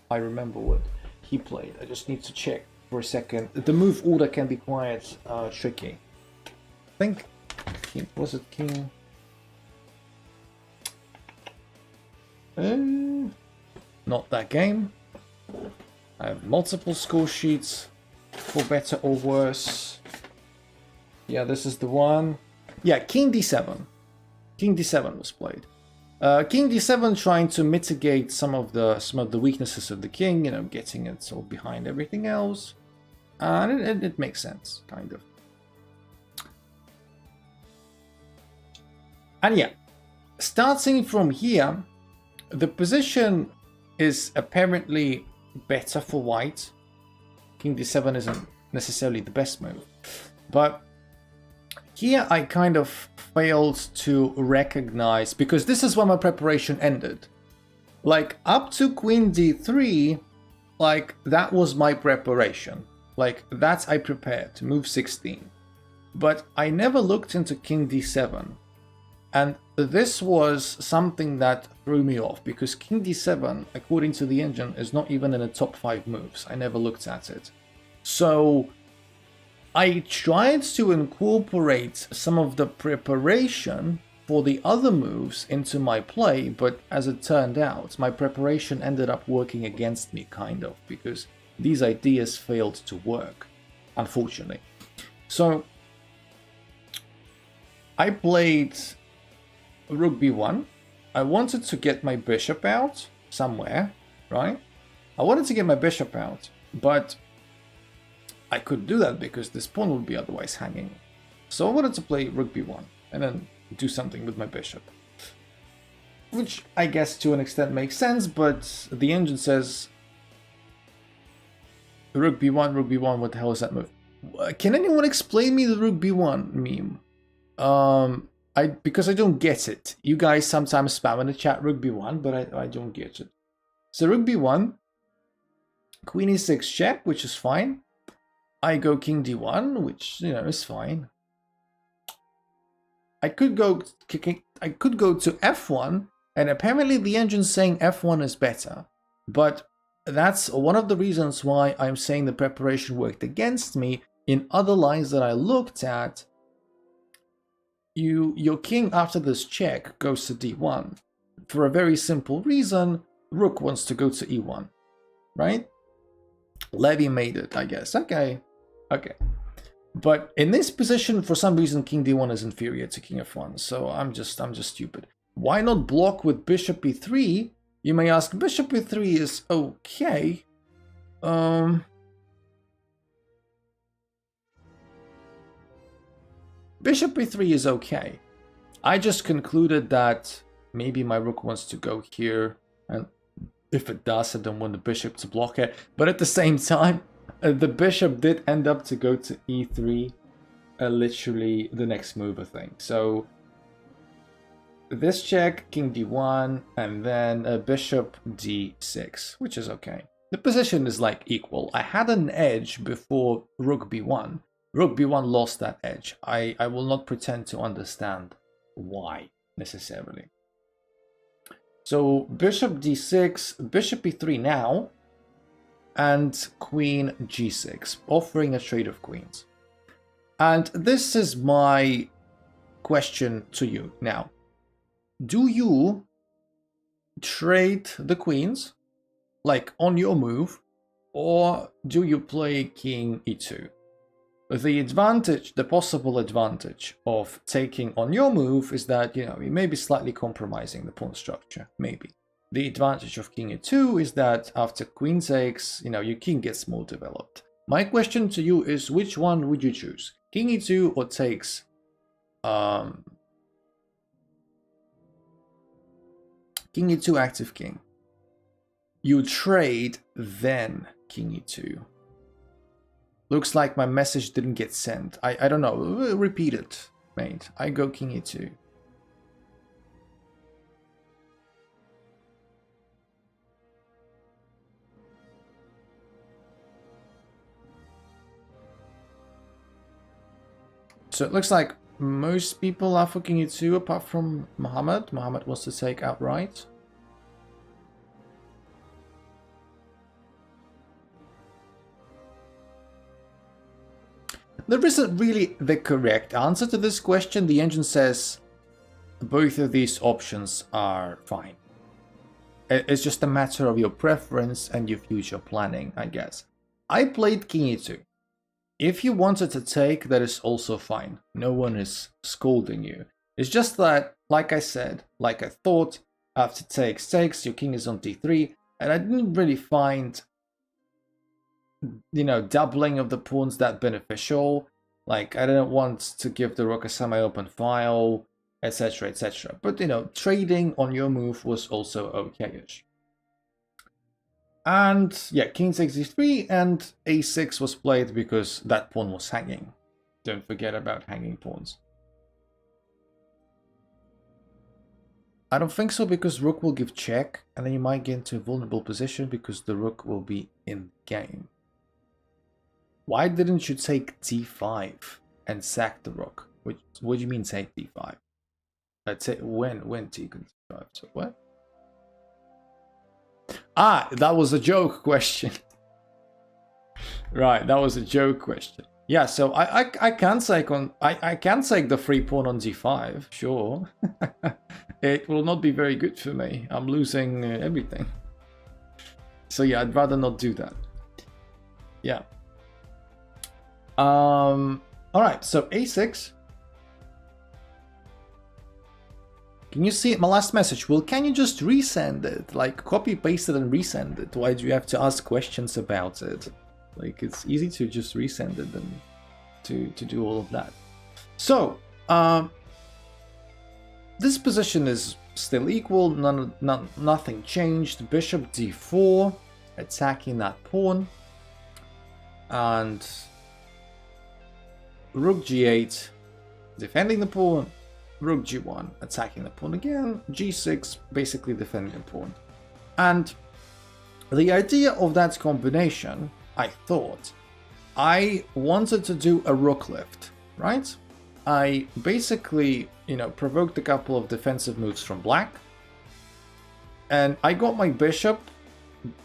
I remember what he played. I just need to check for a second. The move order can be quite tricky. I think was it king? Not that game. I have multiple score sheets for better or worse. Yeah, this is the one. Yeah, King D7. King D7 was played. King D7 trying to mitigate some of the weaknesses of the king, you know, getting it sort of behind everything else. And it makes sense, kind of. And yeah, starting from here, the position is apparently better for white. King D7 isn't necessarily the best move, but here I kind of failed to recognize, because this is where my preparation ended. Like, up to Queen D3, like, that was my preparation. Like, that I prepared, move 16. But I never looked into King D7. And this was something that threw me off, because King D7, according to the engine, is not even in the top 5 moves. I never looked at it. So I tried to incorporate some of the preparation for the other moves into my play, but as it turned out, my preparation ended up working against me, kind of, because these ideas failed to work, unfortunately. So I played Rook B1. I wanted to get my bishop out somewhere, right? I wanted to get my bishop out, but I couldn't do that because this pawn would be otherwise hanging. So I wanted to play Rook B1 and then do something with my bishop. Which I guess to an extent makes sense, but the engine says Rook B1, what the hell is that move? Can anyone explain me the Rook B1 meme? Because I don't get it. You guys sometimes spam in the chat Rook B1, but I don't get it. So Rook B1, Queen E6 check, which is fine. I go King D1, which, you know, is fine. I could go to F1, and apparently the engine's saying F1 is better. But that's one of the reasons why I'm saying the preparation worked against me. In other lines that I looked at, your king after this check goes to D1. For a very simple reason, Rook wants to go to E1, right? Levy made it, I guess. Okay. But in this position, for some reason, King D1 is inferior to King F1, so I'm just stupid. Why not block with Bishop E3? You may ask. Bishop E3 is okay. Bishop E3 is okay. I just concluded that maybe my rook wants to go here, and if it does, I don't want the bishop to block it. But at the same time, the bishop did end up to go to E3, literally the next move, I think. So this check, King D1, and then Bishop D6, which is okay. The position is like equal. I had an edge before Rook B1. Rook B1 lost that edge. I will not pretend to understand why, necessarily. So Bishop D6, Bishop E3 now, and Queen G6, offering a trade of queens. And this is my question to you now. Do you trade the queens, like on your move, or do you play King E2? The advantage, the possible advantage of taking on your move is that, you know, you may be slightly compromising the pawn structure, maybe. The advantage of king e2 is that after queen takes, your king gets more developed. My question to you is, which one would you choose? King e2 or takes king e2 active king? You trade, then king e2. Looks like my message didn't get sent. I don't know. Repeat it, mate. I go king e2. So it looks like most people are for king e2 apart from Mohammed. Mohammed wants to take outright. There isn't really the correct answer to this question. The engine says both of these options are fine. It's just a matter of your preference and your future planning, I guess. I played king e2. If you wanted to take, that is also fine. No one is scolding you. It's just that, like I said, like I thought, after takes, your king is on d3, and I didn't really find, doubling of the pawns that beneficial. Like, I didn't want to give the rook a semi-open file, etc, etc. But, trading on your move was also okay-ish. And yeah, king takes d3 and a6 was played because that pawn was hanging. Don't forget about hanging pawns. I don't think so, because rook will give check and then you might get into a vulnerable position because the rook will be in the game. Why didn't you take d5 and sack the rook? What do you mean take d5? Let's say when taken d5. So what? Ah, that was a joke question. Right, that was a joke question. Yeah, so I can take I can take the free pawn on d5, sure. It will not be very good for me. I'm losing everything. So yeah, I'd rather not do that. Yeah. All right, so a6. Can you see my last message? Well, can you just resend it? Like, copy paste it and resend it. Why do you have to ask questions about it? Like, it's easy to just resend it than to do all of that. So, this position is still equal. Nothing changed. Bishop d4, attacking that pawn, and rook g8, defending the pawn. Rook g1, attacking the pawn again. G6, basically defending the pawn. And the idea of that combination, I thought, I wanted to do a rook lift, right? I basically, provoked a couple of defensive moves from black. And I got my bishop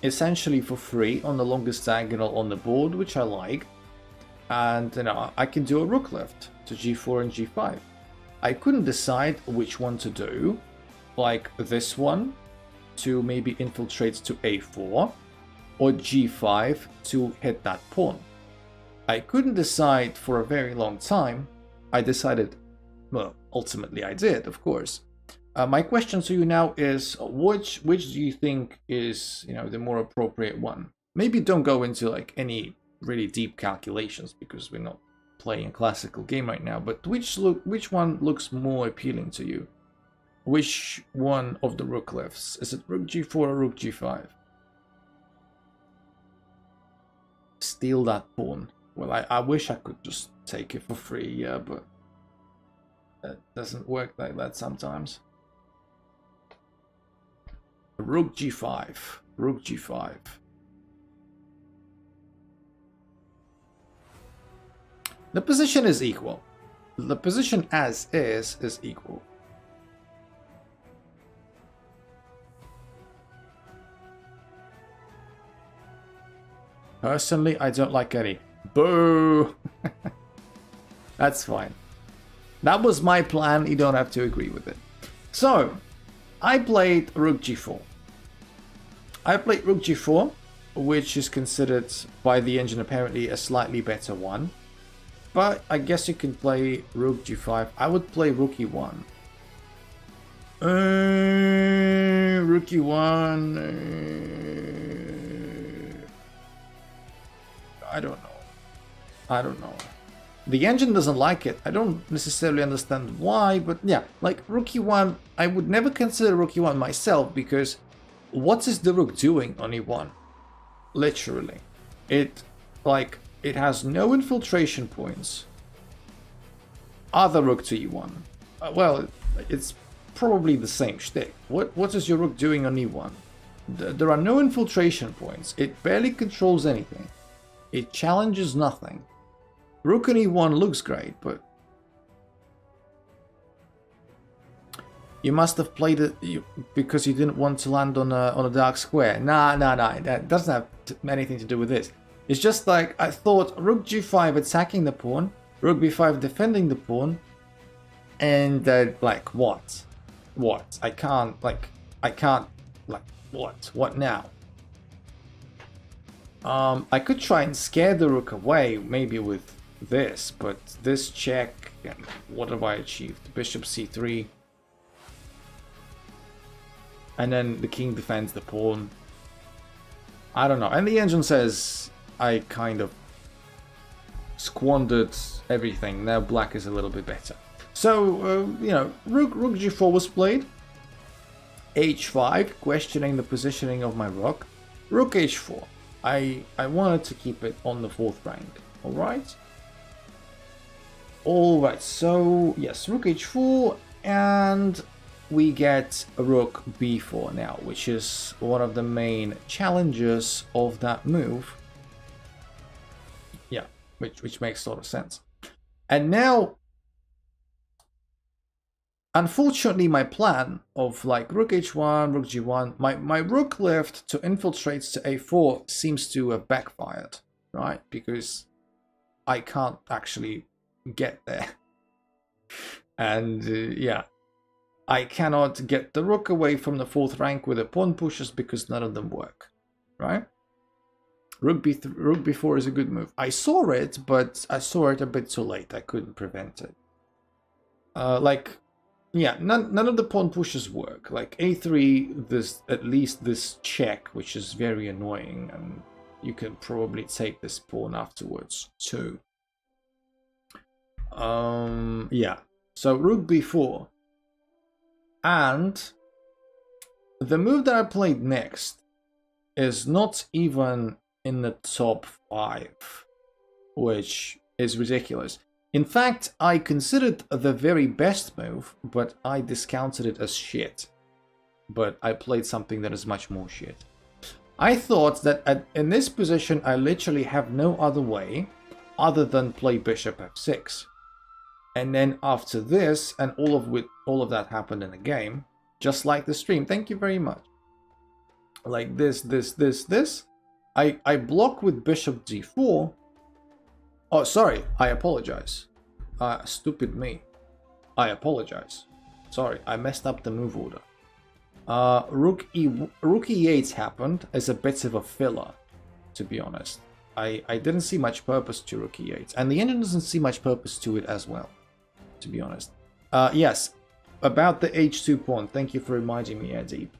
essentially for free on the longest diagonal on the board, which I like. And, I can do a rook lift to g4 and g5. I couldn't decide which one to do, like this one to maybe infiltrate to a4, or g5 to hit that pawn. I couldn't decide for a very long time. I decided, well, ultimately I did, of course. My question to you now is, which do you think is, the more appropriate one? Maybe don't go into like any really deep calculations because we're not playing a classical game right now, but which one looks more appealing to you? Which one of the rook lifts? Is it rook g4 or rook g5? Steal that pawn. Well, I wish I could just take it for free, yeah, but that doesn't work like that sometimes. Rook g5, rook g5. The position is equal. The position as is equal. Personally, I don't like any. Boo! That's fine. That was my plan. You don't have to agree with it. So, I played rook g4. I played rook g4, which is considered by the engine apparently a slightly better one. But I guess you can play rook g5. I would play rook e1. Rook rook e1. I don't know. I don't know. The engine doesn't like it. I don't necessarily understand why, but yeah, like rook e1, I would never consider rook e1 myself, because what is the rook doing on e1? Literally. It has no infiltration points. Other rook to e1. Well, it's probably the same shtick. What is your rook doing on e1? There are no infiltration points. It barely controls anything. It challenges nothing. Rook on e1 looks great, but you must have played it because you didn't want to land on a dark square. Nah. That doesn't have anything to do with this. It's just like I thought rook g5 attacking the pawn, rook b5 defending the pawn, and like what? What? I can't what? What now? I could try and scare the rook away, maybe with this, but this check, and what have I achieved? Bishop c3. And then the king defends the pawn. I don't know. And the engine says I kind of squandered everything. Now black is a little bit better. So, you know, rook g4 was played. h5, questioning the positioning of my rook. Rook h4. I wanted to keep it on the 4th rank. Alright? Alright, so yes, rook h4, and we get rook b4 now, which is one of the main challenges of that move. Yeah, which makes a lot of sense. And now, unfortunately, my plan of like rook h1, rook g1, my rook left to infiltrate to a4 seems to have backfired, right? Because I can't actually get there. And yeah, I cannot get the rook away from the 4th rank with the pawn pushes because none of them work, right? Rook b4 is a good move. I saw it, but I saw it a bit too late. I couldn't prevent it. Yeah, none of the pawn pushes work. Like a3, this at least this check, which is very annoying, and you can probably take this pawn afterwards too. Yeah. So rook b4, and the move that I played next is not even in the top 5, which is ridiculous. In fact, I considered the very best move, but I discounted it as shit. But I played something that is much more shit. I thought that in this position, I literally have no other way other than play bishop f6. And then after this, and all of that happened in the game, just like the stream. Thank you very much. Like this. I block with bishop d4. Oh, sorry. I apologize. Stupid me. I apologize. Sorry, I messed up the move order. Rook e8 happened as a bit of a filler, to be honest. I didn't see much purpose to rook e8, and the engine doesn't see much purpose to it as well, to be honest. Yes, about the h2 pawn. Thank you for reminding me, Eddie.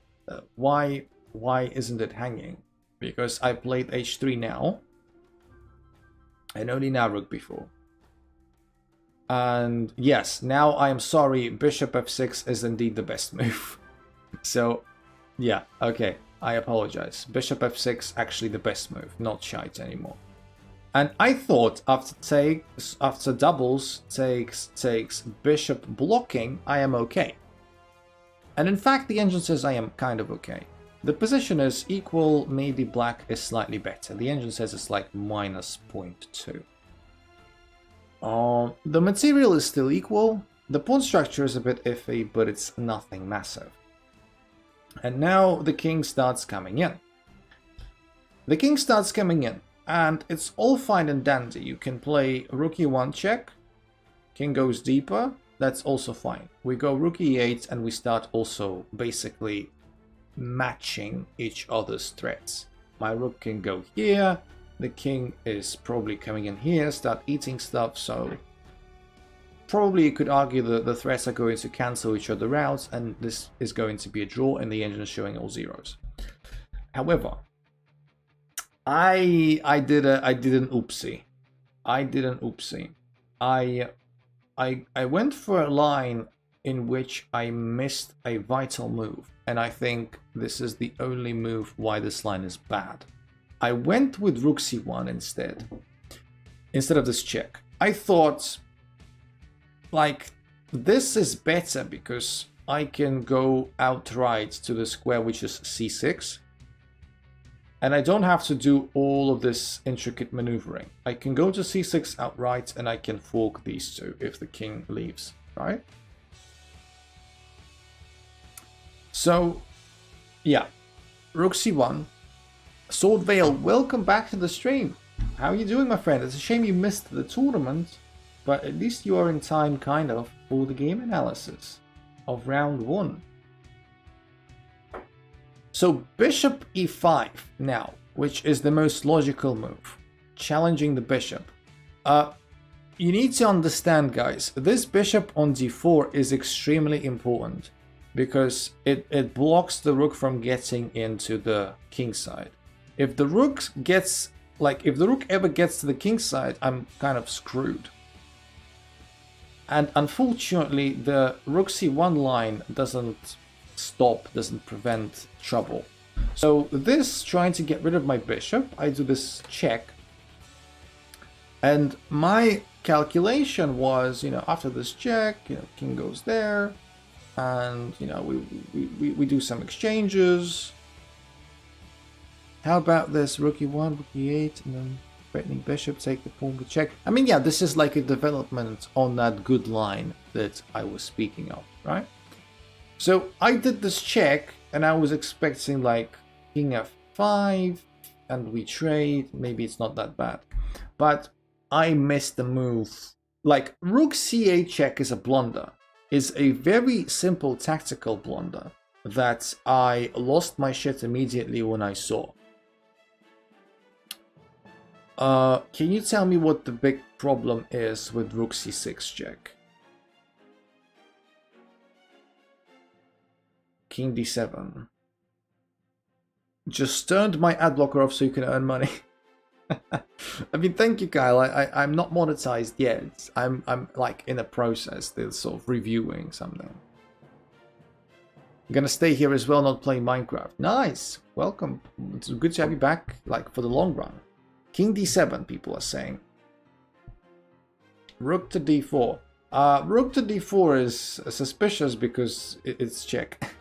Why isn't it hanging? Because I played h3 now, and only now rook b4. And yes, now I am sorry, bishop f6 is indeed the best move. So, yeah, okay, I apologize. Bishop f6 actually the best move, not shite anymore. And I thought after doubles takes bishop blocking, I am okay. And in fact, the engine says I am kind of okay. The position is equal, maybe black is slightly better. The engine says it's like minus 0.2. The material is still equal. The pawn structure is a bit iffy, but it's nothing massive. And now the king starts coming in. The king starts coming in, and it's all fine and dandy. You can play rook e1 check, king goes deeper, that's also fine. We go rook e8, and we start also basically matching each other's threats. My rook can go here, the king is probably coming in here, start eating stuff, so probably you could argue that the threats are going to cancel each other out, and this is going to be a draw, and the engine is showing all zeros. However, I did an oopsie. I did an oopsie. I went for a line in which I missed a vital move, and I think this is the only move why this line is bad. I went with rook c1 instead of this check. I thought, like, this is better because I can go outright to the square, which is c6, and I don't have to do all of this intricate maneuvering. I can go to c6 outright, and I can fork these two if the king leaves, right? So, yeah, rook c1. Sword Veil, welcome back to the stream. How are you doing, my friend? It's a shame you missed the tournament, but at least you are in time, kind of, for the game analysis of round 1. So, bishop e5 now, which is the most logical move. Challenging the bishop. You need to understand, guys, this bishop on d4 is extremely important because it blocks the rook from getting into the king side. If the rook gets, like, if the rook ever gets to the king side, I'm kind of screwed. And unfortunately, the rook c1 line doesn't prevent trouble. So this, trying to get rid of my bishop, I do this check. And my calculation was, you know, after this check, you know, king goes there, and, you know, we do some exchanges. How about this? Rook e1, rook e8, and then threatening bishop, take the pawn, good check. I mean, yeah, this is like a development on that good line that I was speaking of, right? So I did this check, and I was expecting like king f5, and we trade. Maybe it's not that bad. But I missed the move. Like, rook c8 check is a blunder. Is a very simple tactical blunder that I lost my shit immediately when I saw. Can you tell me what the big problem is with rook c6 check? King d7. Just turned my ad blocker off so you can earn money. I mean, thank you, Kyle. I'm not monetized yet. I'm like in a process. They're sort of reviewing something. I'm gonna stay here as well, not playing Minecraft. Nice, welcome. It's good to have you back, like, for the long run. King d7, people are saying. Rook to d4. Rook to d4 is suspicious because it's check.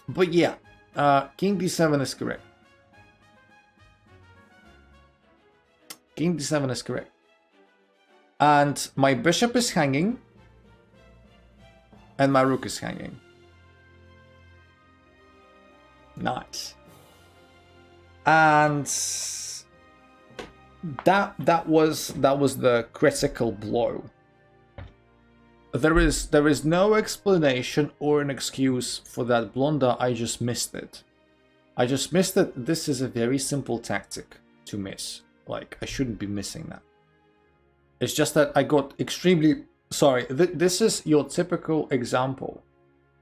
But yeah, King d7 is correct. King d7 is correct. And my bishop is hanging. And my rook is hanging. Nice. And that was the critical blow. There is no explanation or an excuse for that blunder. I just missed it. I just missed it. This is a very simple tactic to miss. Like, I shouldn't be missing that. It's just that I got extremely... Sorry, this is your typical example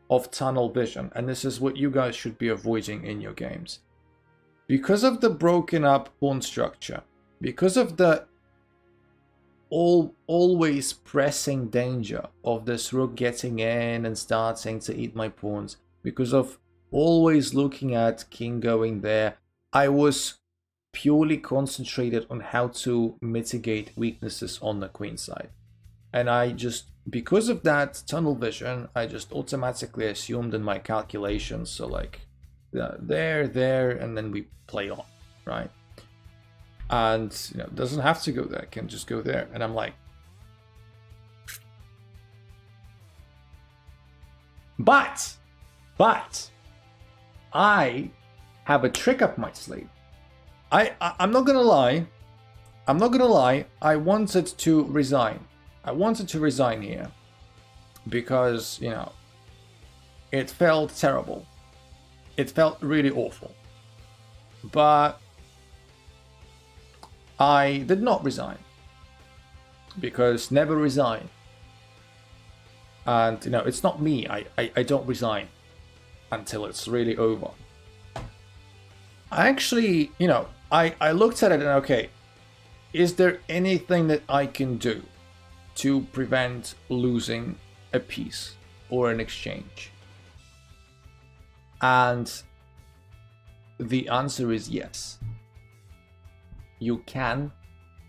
of tunnel vision, and this is what you guys should be avoiding in your games. Because of the broken up pawn structure, because of the always pressing danger of this rook getting in and starting to eat my pawns, because of always looking at king going there, I was purely concentrated on how to mitigate weaknesses on the queen side. And I just, because of that tunnel vision, I just automatically assumed in my calculations, so like, there, and then we play on, right? And, you know, it doesn't have to go there, it can just go there. And I'm like, but, I have a trick up my sleeve. I'm not gonna lie, I wanted to resign. I wanted to resign here because, you know, it felt terrible. It felt really awful. But I did not resign, because never resign. And, you know, it's not me. I don't resign until it's really over. I actually, you know, I looked at it and, okay, is there anything that I can do to prevent losing a piece or an exchange? And the answer is yes. You can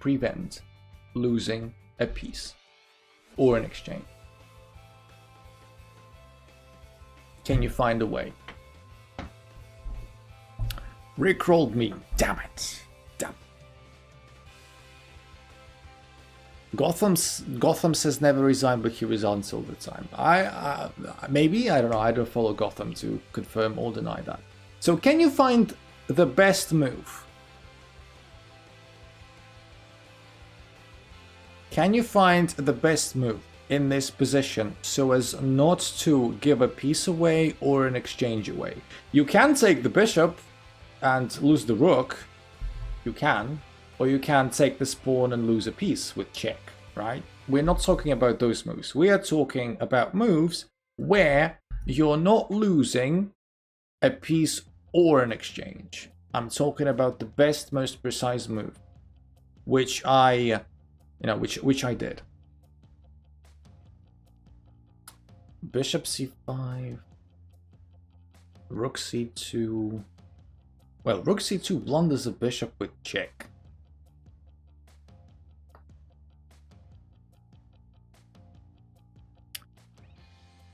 prevent losing a piece or an exchange. Can you find a way? Rickrolled me. Damn it. Damn. Gotham says never resign, but he resigns all the time. Maybe, I don't know. I don't follow Gotham to confirm or deny that. So can you find the best move? Can you find the best move in this position so as not to give a piece away or an exchange away? You can take the bishop and lose the rook. You can. Or you can take the pawn and lose a piece with check, right? We're not talking about those moves. We are talking about moves where you're not losing a piece or an exchange. I'm talking about the best, most precise move, which I did. Bishop c5, rook c2. Well, rook c2 blunders a bishop with check.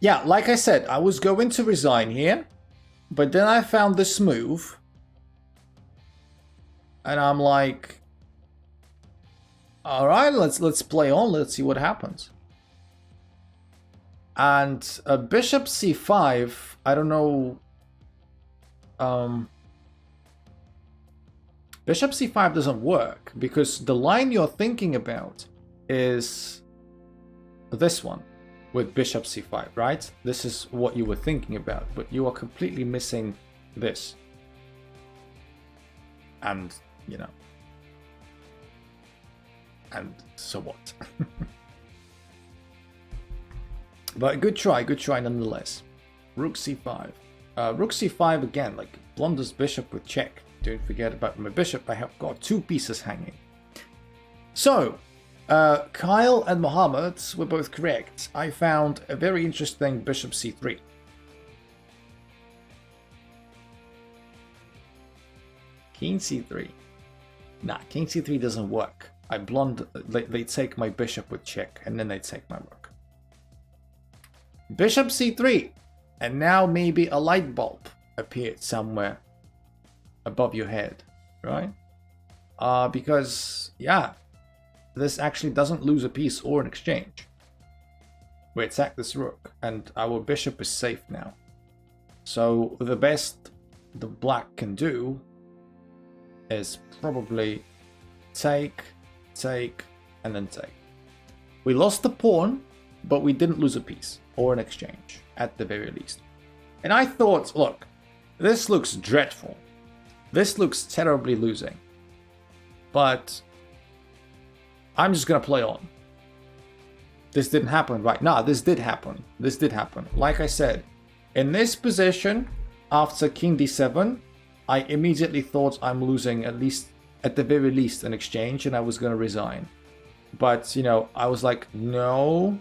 Yeah, like I said, I was going to resign here, but then I found this move, and I'm like, all right, let's play on. Let's see what happens. And bishop c5, I don't know. Bishop c5 doesn't work because the line you're thinking about is this one with bishop c5, right? This is what you were thinking about, but you are completely missing this. And, you know. And so what? But good try nonetheless. Rook c5. Rook c5 again, like blunders bishop with check. Don't forget about my bishop. I have got two pieces hanging. So, Kyle and Mohammed were both correct. I found a very interesting bishop c3. King c3. Nah, king c3 doesn't work. They take my bishop with check, and then they take my rook. Bishop c3, and now maybe a light bulb appeared somewhere above your head, right? Because, yeah, this actually doesn't lose a piece or an exchange. We attack this rook, and our bishop is safe now. So the best the black can do is probably take, and then take. We lost the pawn, but we didn't lose a piece or an exchange, at the very least. And I thought, look, this looks dreadful. This looks terribly losing. But I'm just gonna play on. This didn't happen, right? No, this did happen. This did happen. Like I said, in this position, after king d7, I immediately thought I'm losing at the very least an exchange, and I was gonna resign. But, you know, I was like, no,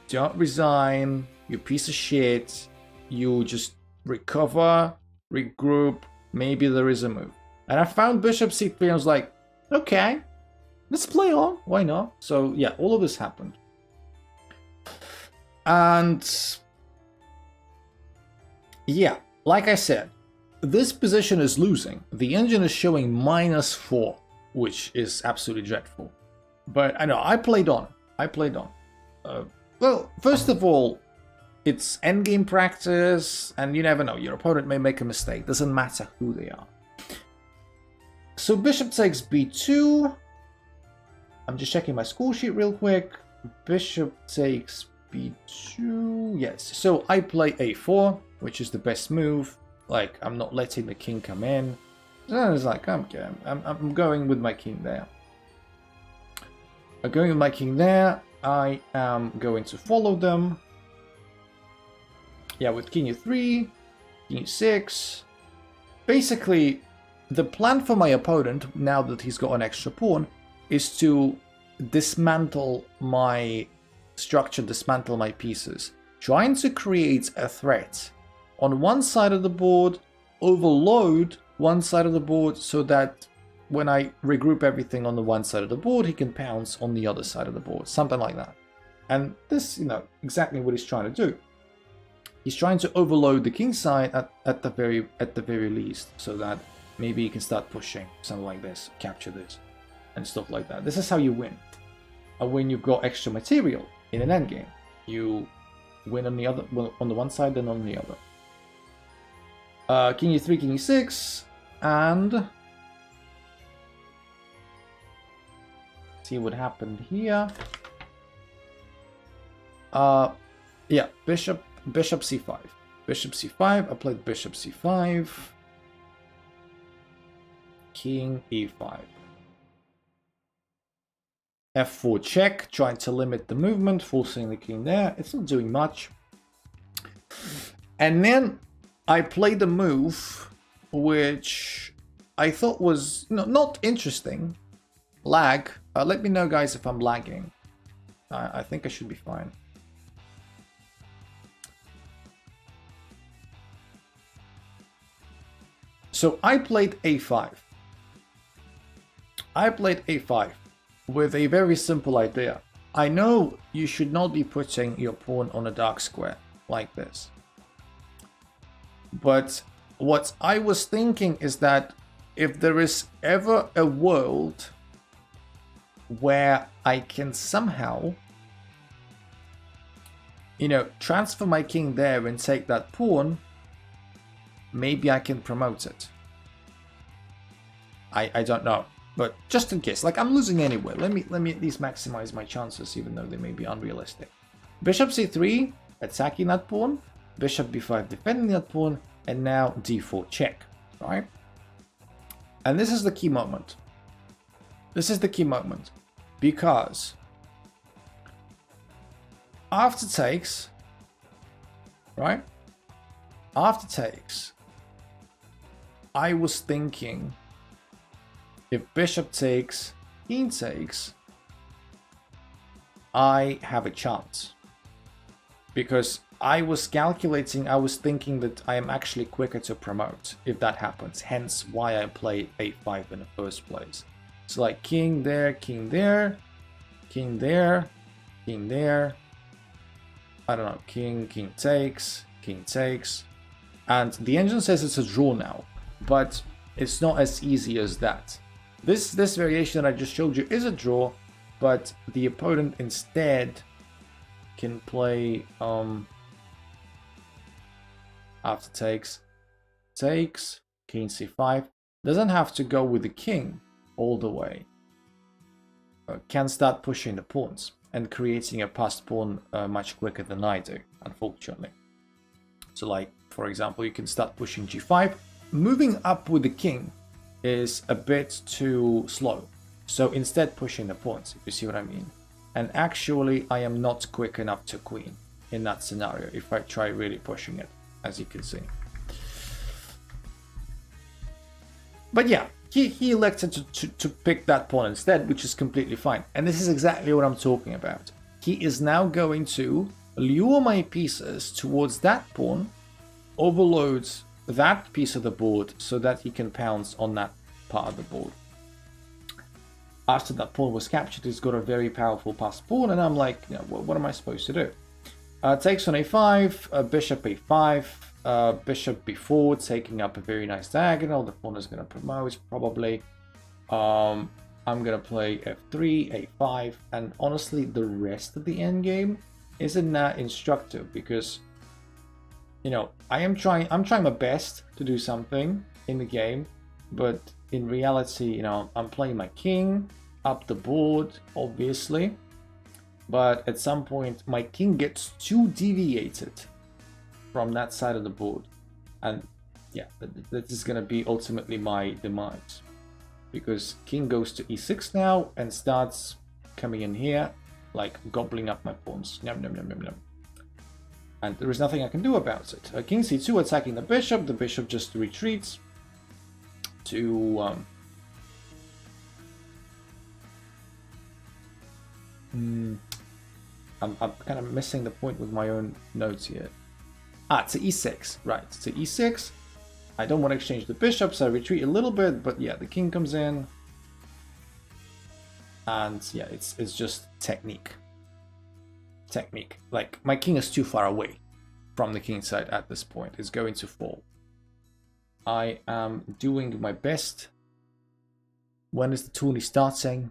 don't resign, you piece of shit. You just recover, regroup, maybe there is a move. And I found bishop c3 and I was like, okay, let's play on, why not? So yeah, all of this happened. And yeah, like I said, this position is losing. The engine is showing -4, which is absolutely dreadful. But I know, I played on. Well, first of all, it's endgame practice, and you never know. Your opponent may make a mistake. Doesn't matter who they are. So bishop takes b2. I'm just checking my score sheet real quick. Bishop takes b2. Yes. So I play a4, which is the best move. Like, I'm not letting the king come in. I was like, okay, I'm going with my king there. I'm going with my king there. I am going to follow them. Yeah, with king e3, king e6. Basically, the plan for my opponent, now that he's got an extra pawn, is to dismantle my structure, dismantle my pieces, trying to create a threat on one side of the board, overload one side of the board so that when I regroup everything on the one side of the board, he can pounce on the other side of the board, something like that. And this, exactly what he's trying to do. He's trying to overload the king side at the very least, so that maybe you can start pushing something like this, capture this, and stuff like that. This is how you win. And when you've got extra material in an endgame, you win on the other, on the one side and on the other. King e3, king e6, and see what happened here. Yeah, bishop c5. Bishop c5, I played bishop c5. King e5. f4 check, trying to limit the movement, forcing the king there. It's not doing much. And then I played a move which I thought was not interesting. Lag. Let me know, guys, if I'm lagging. I think I should be fine. So I played a5. I played a5 with a very simple idea. I know you should not be putting your pawn on a dark square like this. But what I was thinking is that if there is ever a world where I can somehow, transfer my king there and take that pawn, maybe I can promote it. I don't know, but just in case, like I'm losing anyway, let me at least maximize my chances, even though they may be unrealistic. Bishop c3, attacking that pawn. Bishop b5, defending that pawn, and now d4 check, right? And this is the key moment. This is the key moment, because after takes, right? After takes, I was thinking if bishop takes, king takes, I have a chance. Because I was calculating, I was thinking that I am actually quicker to promote if that happens. Hence why I played a5 in the first place. It's like king there, king there, king there, king there. I don't know, king takes, king takes. And the engine says it's a draw now, but it's not as easy as that. This variation that I just showed you is a draw, but the opponent instead can play after takes, king c5. Doesn't have to go with the king all the way. Can start pushing the pawns and creating a passed pawn much quicker than I do, unfortunately. So like, for example, you can start pushing g5. Moving up with the king is a bit too slow. So instead pushing the pawns, if you see what I mean. And actually, I am not quick enough to queen in that scenario if I try really pushing it, as you can see. But yeah, he elected to pick that pawn instead, which is completely fine. And this is exactly what I'm talking about. He is now going to lure my pieces towards that pawn, overloads that piece of the board so that he can pounce on that part of the board. After that pawn was captured, he's got a very powerful passed pawn, and I'm like, what am I supposed to do? Takes on a5, bishop a5, bishop b4, taking up a very nice diagonal. The pawn is going to promote, probably. I'm going to play f3, a5, and honestly, the rest of the endgame isn't that instructive because, I'm trying my best to do something in the game, but in reality, I'm playing my king up the board, obviously, but at some point my king gets too deviated from that side of the board, and yeah, that is going to be ultimately my demise. Because king goes to e6 now and starts coming in here, like gobbling up my pawns. Yum, yum, yum, yum, yum. And there is nothing I can do about it. King c2 attacking the bishop just retreats to... I'm kind of missing the point with my own notes here. To e6, right, to e6. I don't want to exchange the bishops, I retreat a little bit, but yeah, the king comes in. And yeah, it's just technique. Technique. Like, my king is too far away from the king side at this point. It's going to fall. I am doing my best. When is the tourney starting?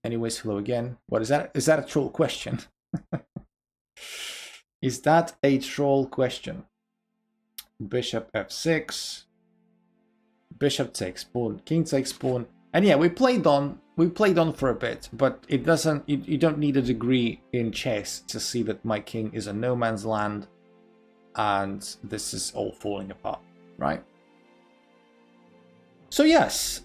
Anyways, hello again. What is that? Is that a troll question? Is that a troll question? Bishop f6. Bishop takes pawn. King takes pawn. And yeah, we played on for a bit, but it doesn't. You don't need a degree in chess to see that my king is a no man's land, and this is all falling apart, right? So yes,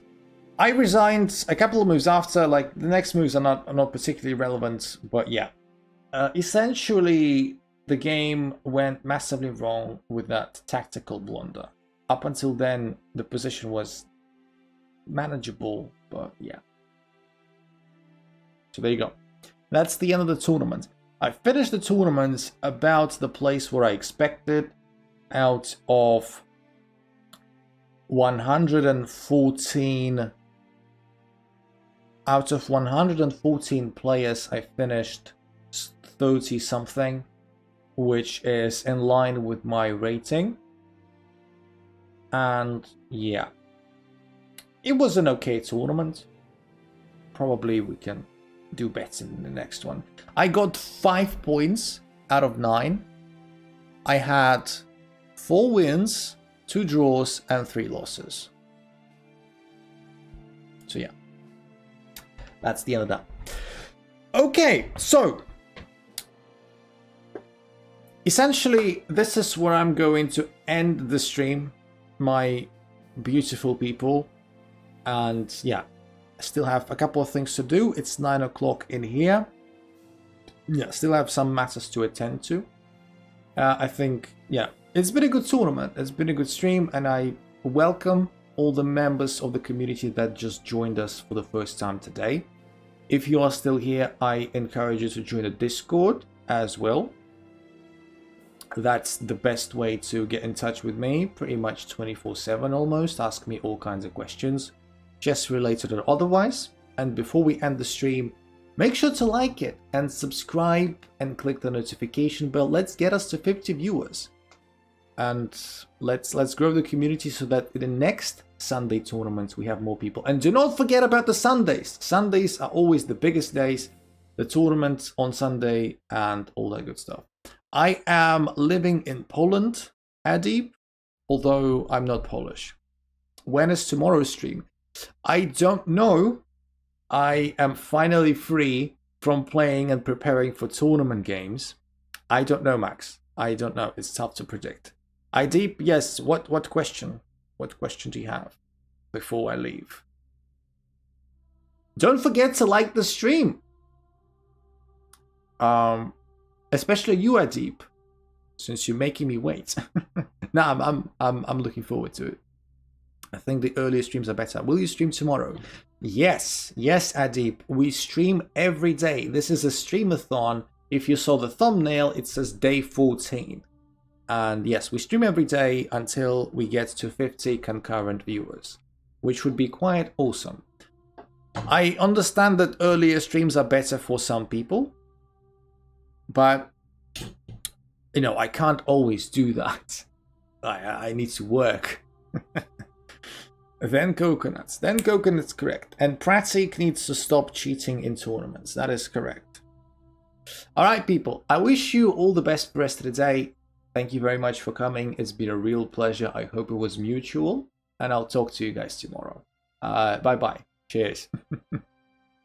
I resigned a couple of moves after. Like, the next moves are not particularly relevant, but yeah, essentially the game went massively wrong with that tactical blunder. Up until then, the position was manageable, but yeah. So there you go. That's the end of the tournament. I finished the tournament about the place where I expected. Out of 114 players, I finished 30 something, which is in line with my rating. And yeah, it was an okay tournament. Probably we can do better in the next one. I got 5 points out of 9. I had 4 wins, 2 draws, and 3 losses. So yeah, that's the end of that. Okay, so essentially this is where I'm going to end the stream, my beautiful people. And yeah, I still have a couple of things to do. It's 9 o'clock in here. Yeah, still have some matters to attend to. I think, yeah, it's been a good tournament. It's been a good stream, and I welcome all the members of the community that just joined us for the first time today. If you are still here, I encourage you to join the Discord as well. That's the best way to get in touch with me, pretty much 24/7 almost. Ask me all kinds of questions, chess related or otherwise. And before we end the stream, make sure to like it and subscribe and click the notification bell. Let's get us to 50 viewers. And let's grow the community so that in the next Sunday tournament we have more people. And do not forget about the Sundays. Sundays are always the biggest days. The tournament on Sunday and all that good stuff. I am living in Poland, Adib, although I'm not Polish. When is tomorrow's stream? I don't know. I am finally free from playing and preparing for tournament games. I don't know, Max. I don't know. It's tough to predict. Adib, yes. What question? What question do you have before I leave? Don't forget to like the stream. Especially you, Adib, since you're making me wait. No, I'm looking forward to it. I think the earlier streams are better. Will you stream tomorrow? Yes, Adib. We stream every day. This is a stream-a-thon. If you saw the thumbnail, it says day 14. And yes, we stream every day until we get to 50 concurrent viewers, which would be quite awesome. I understand that earlier streams are better for some people, but you know, I can't always do that. I need to work. Then coconuts, correct. And Pratik needs to stop cheating in tournaments. That is correct. All right, people. I wish you all the best for the rest of the day. Thank you very much for coming. It's been a real pleasure. I hope it was mutual. And I'll talk to you guys tomorrow. Bye-bye. Cheers.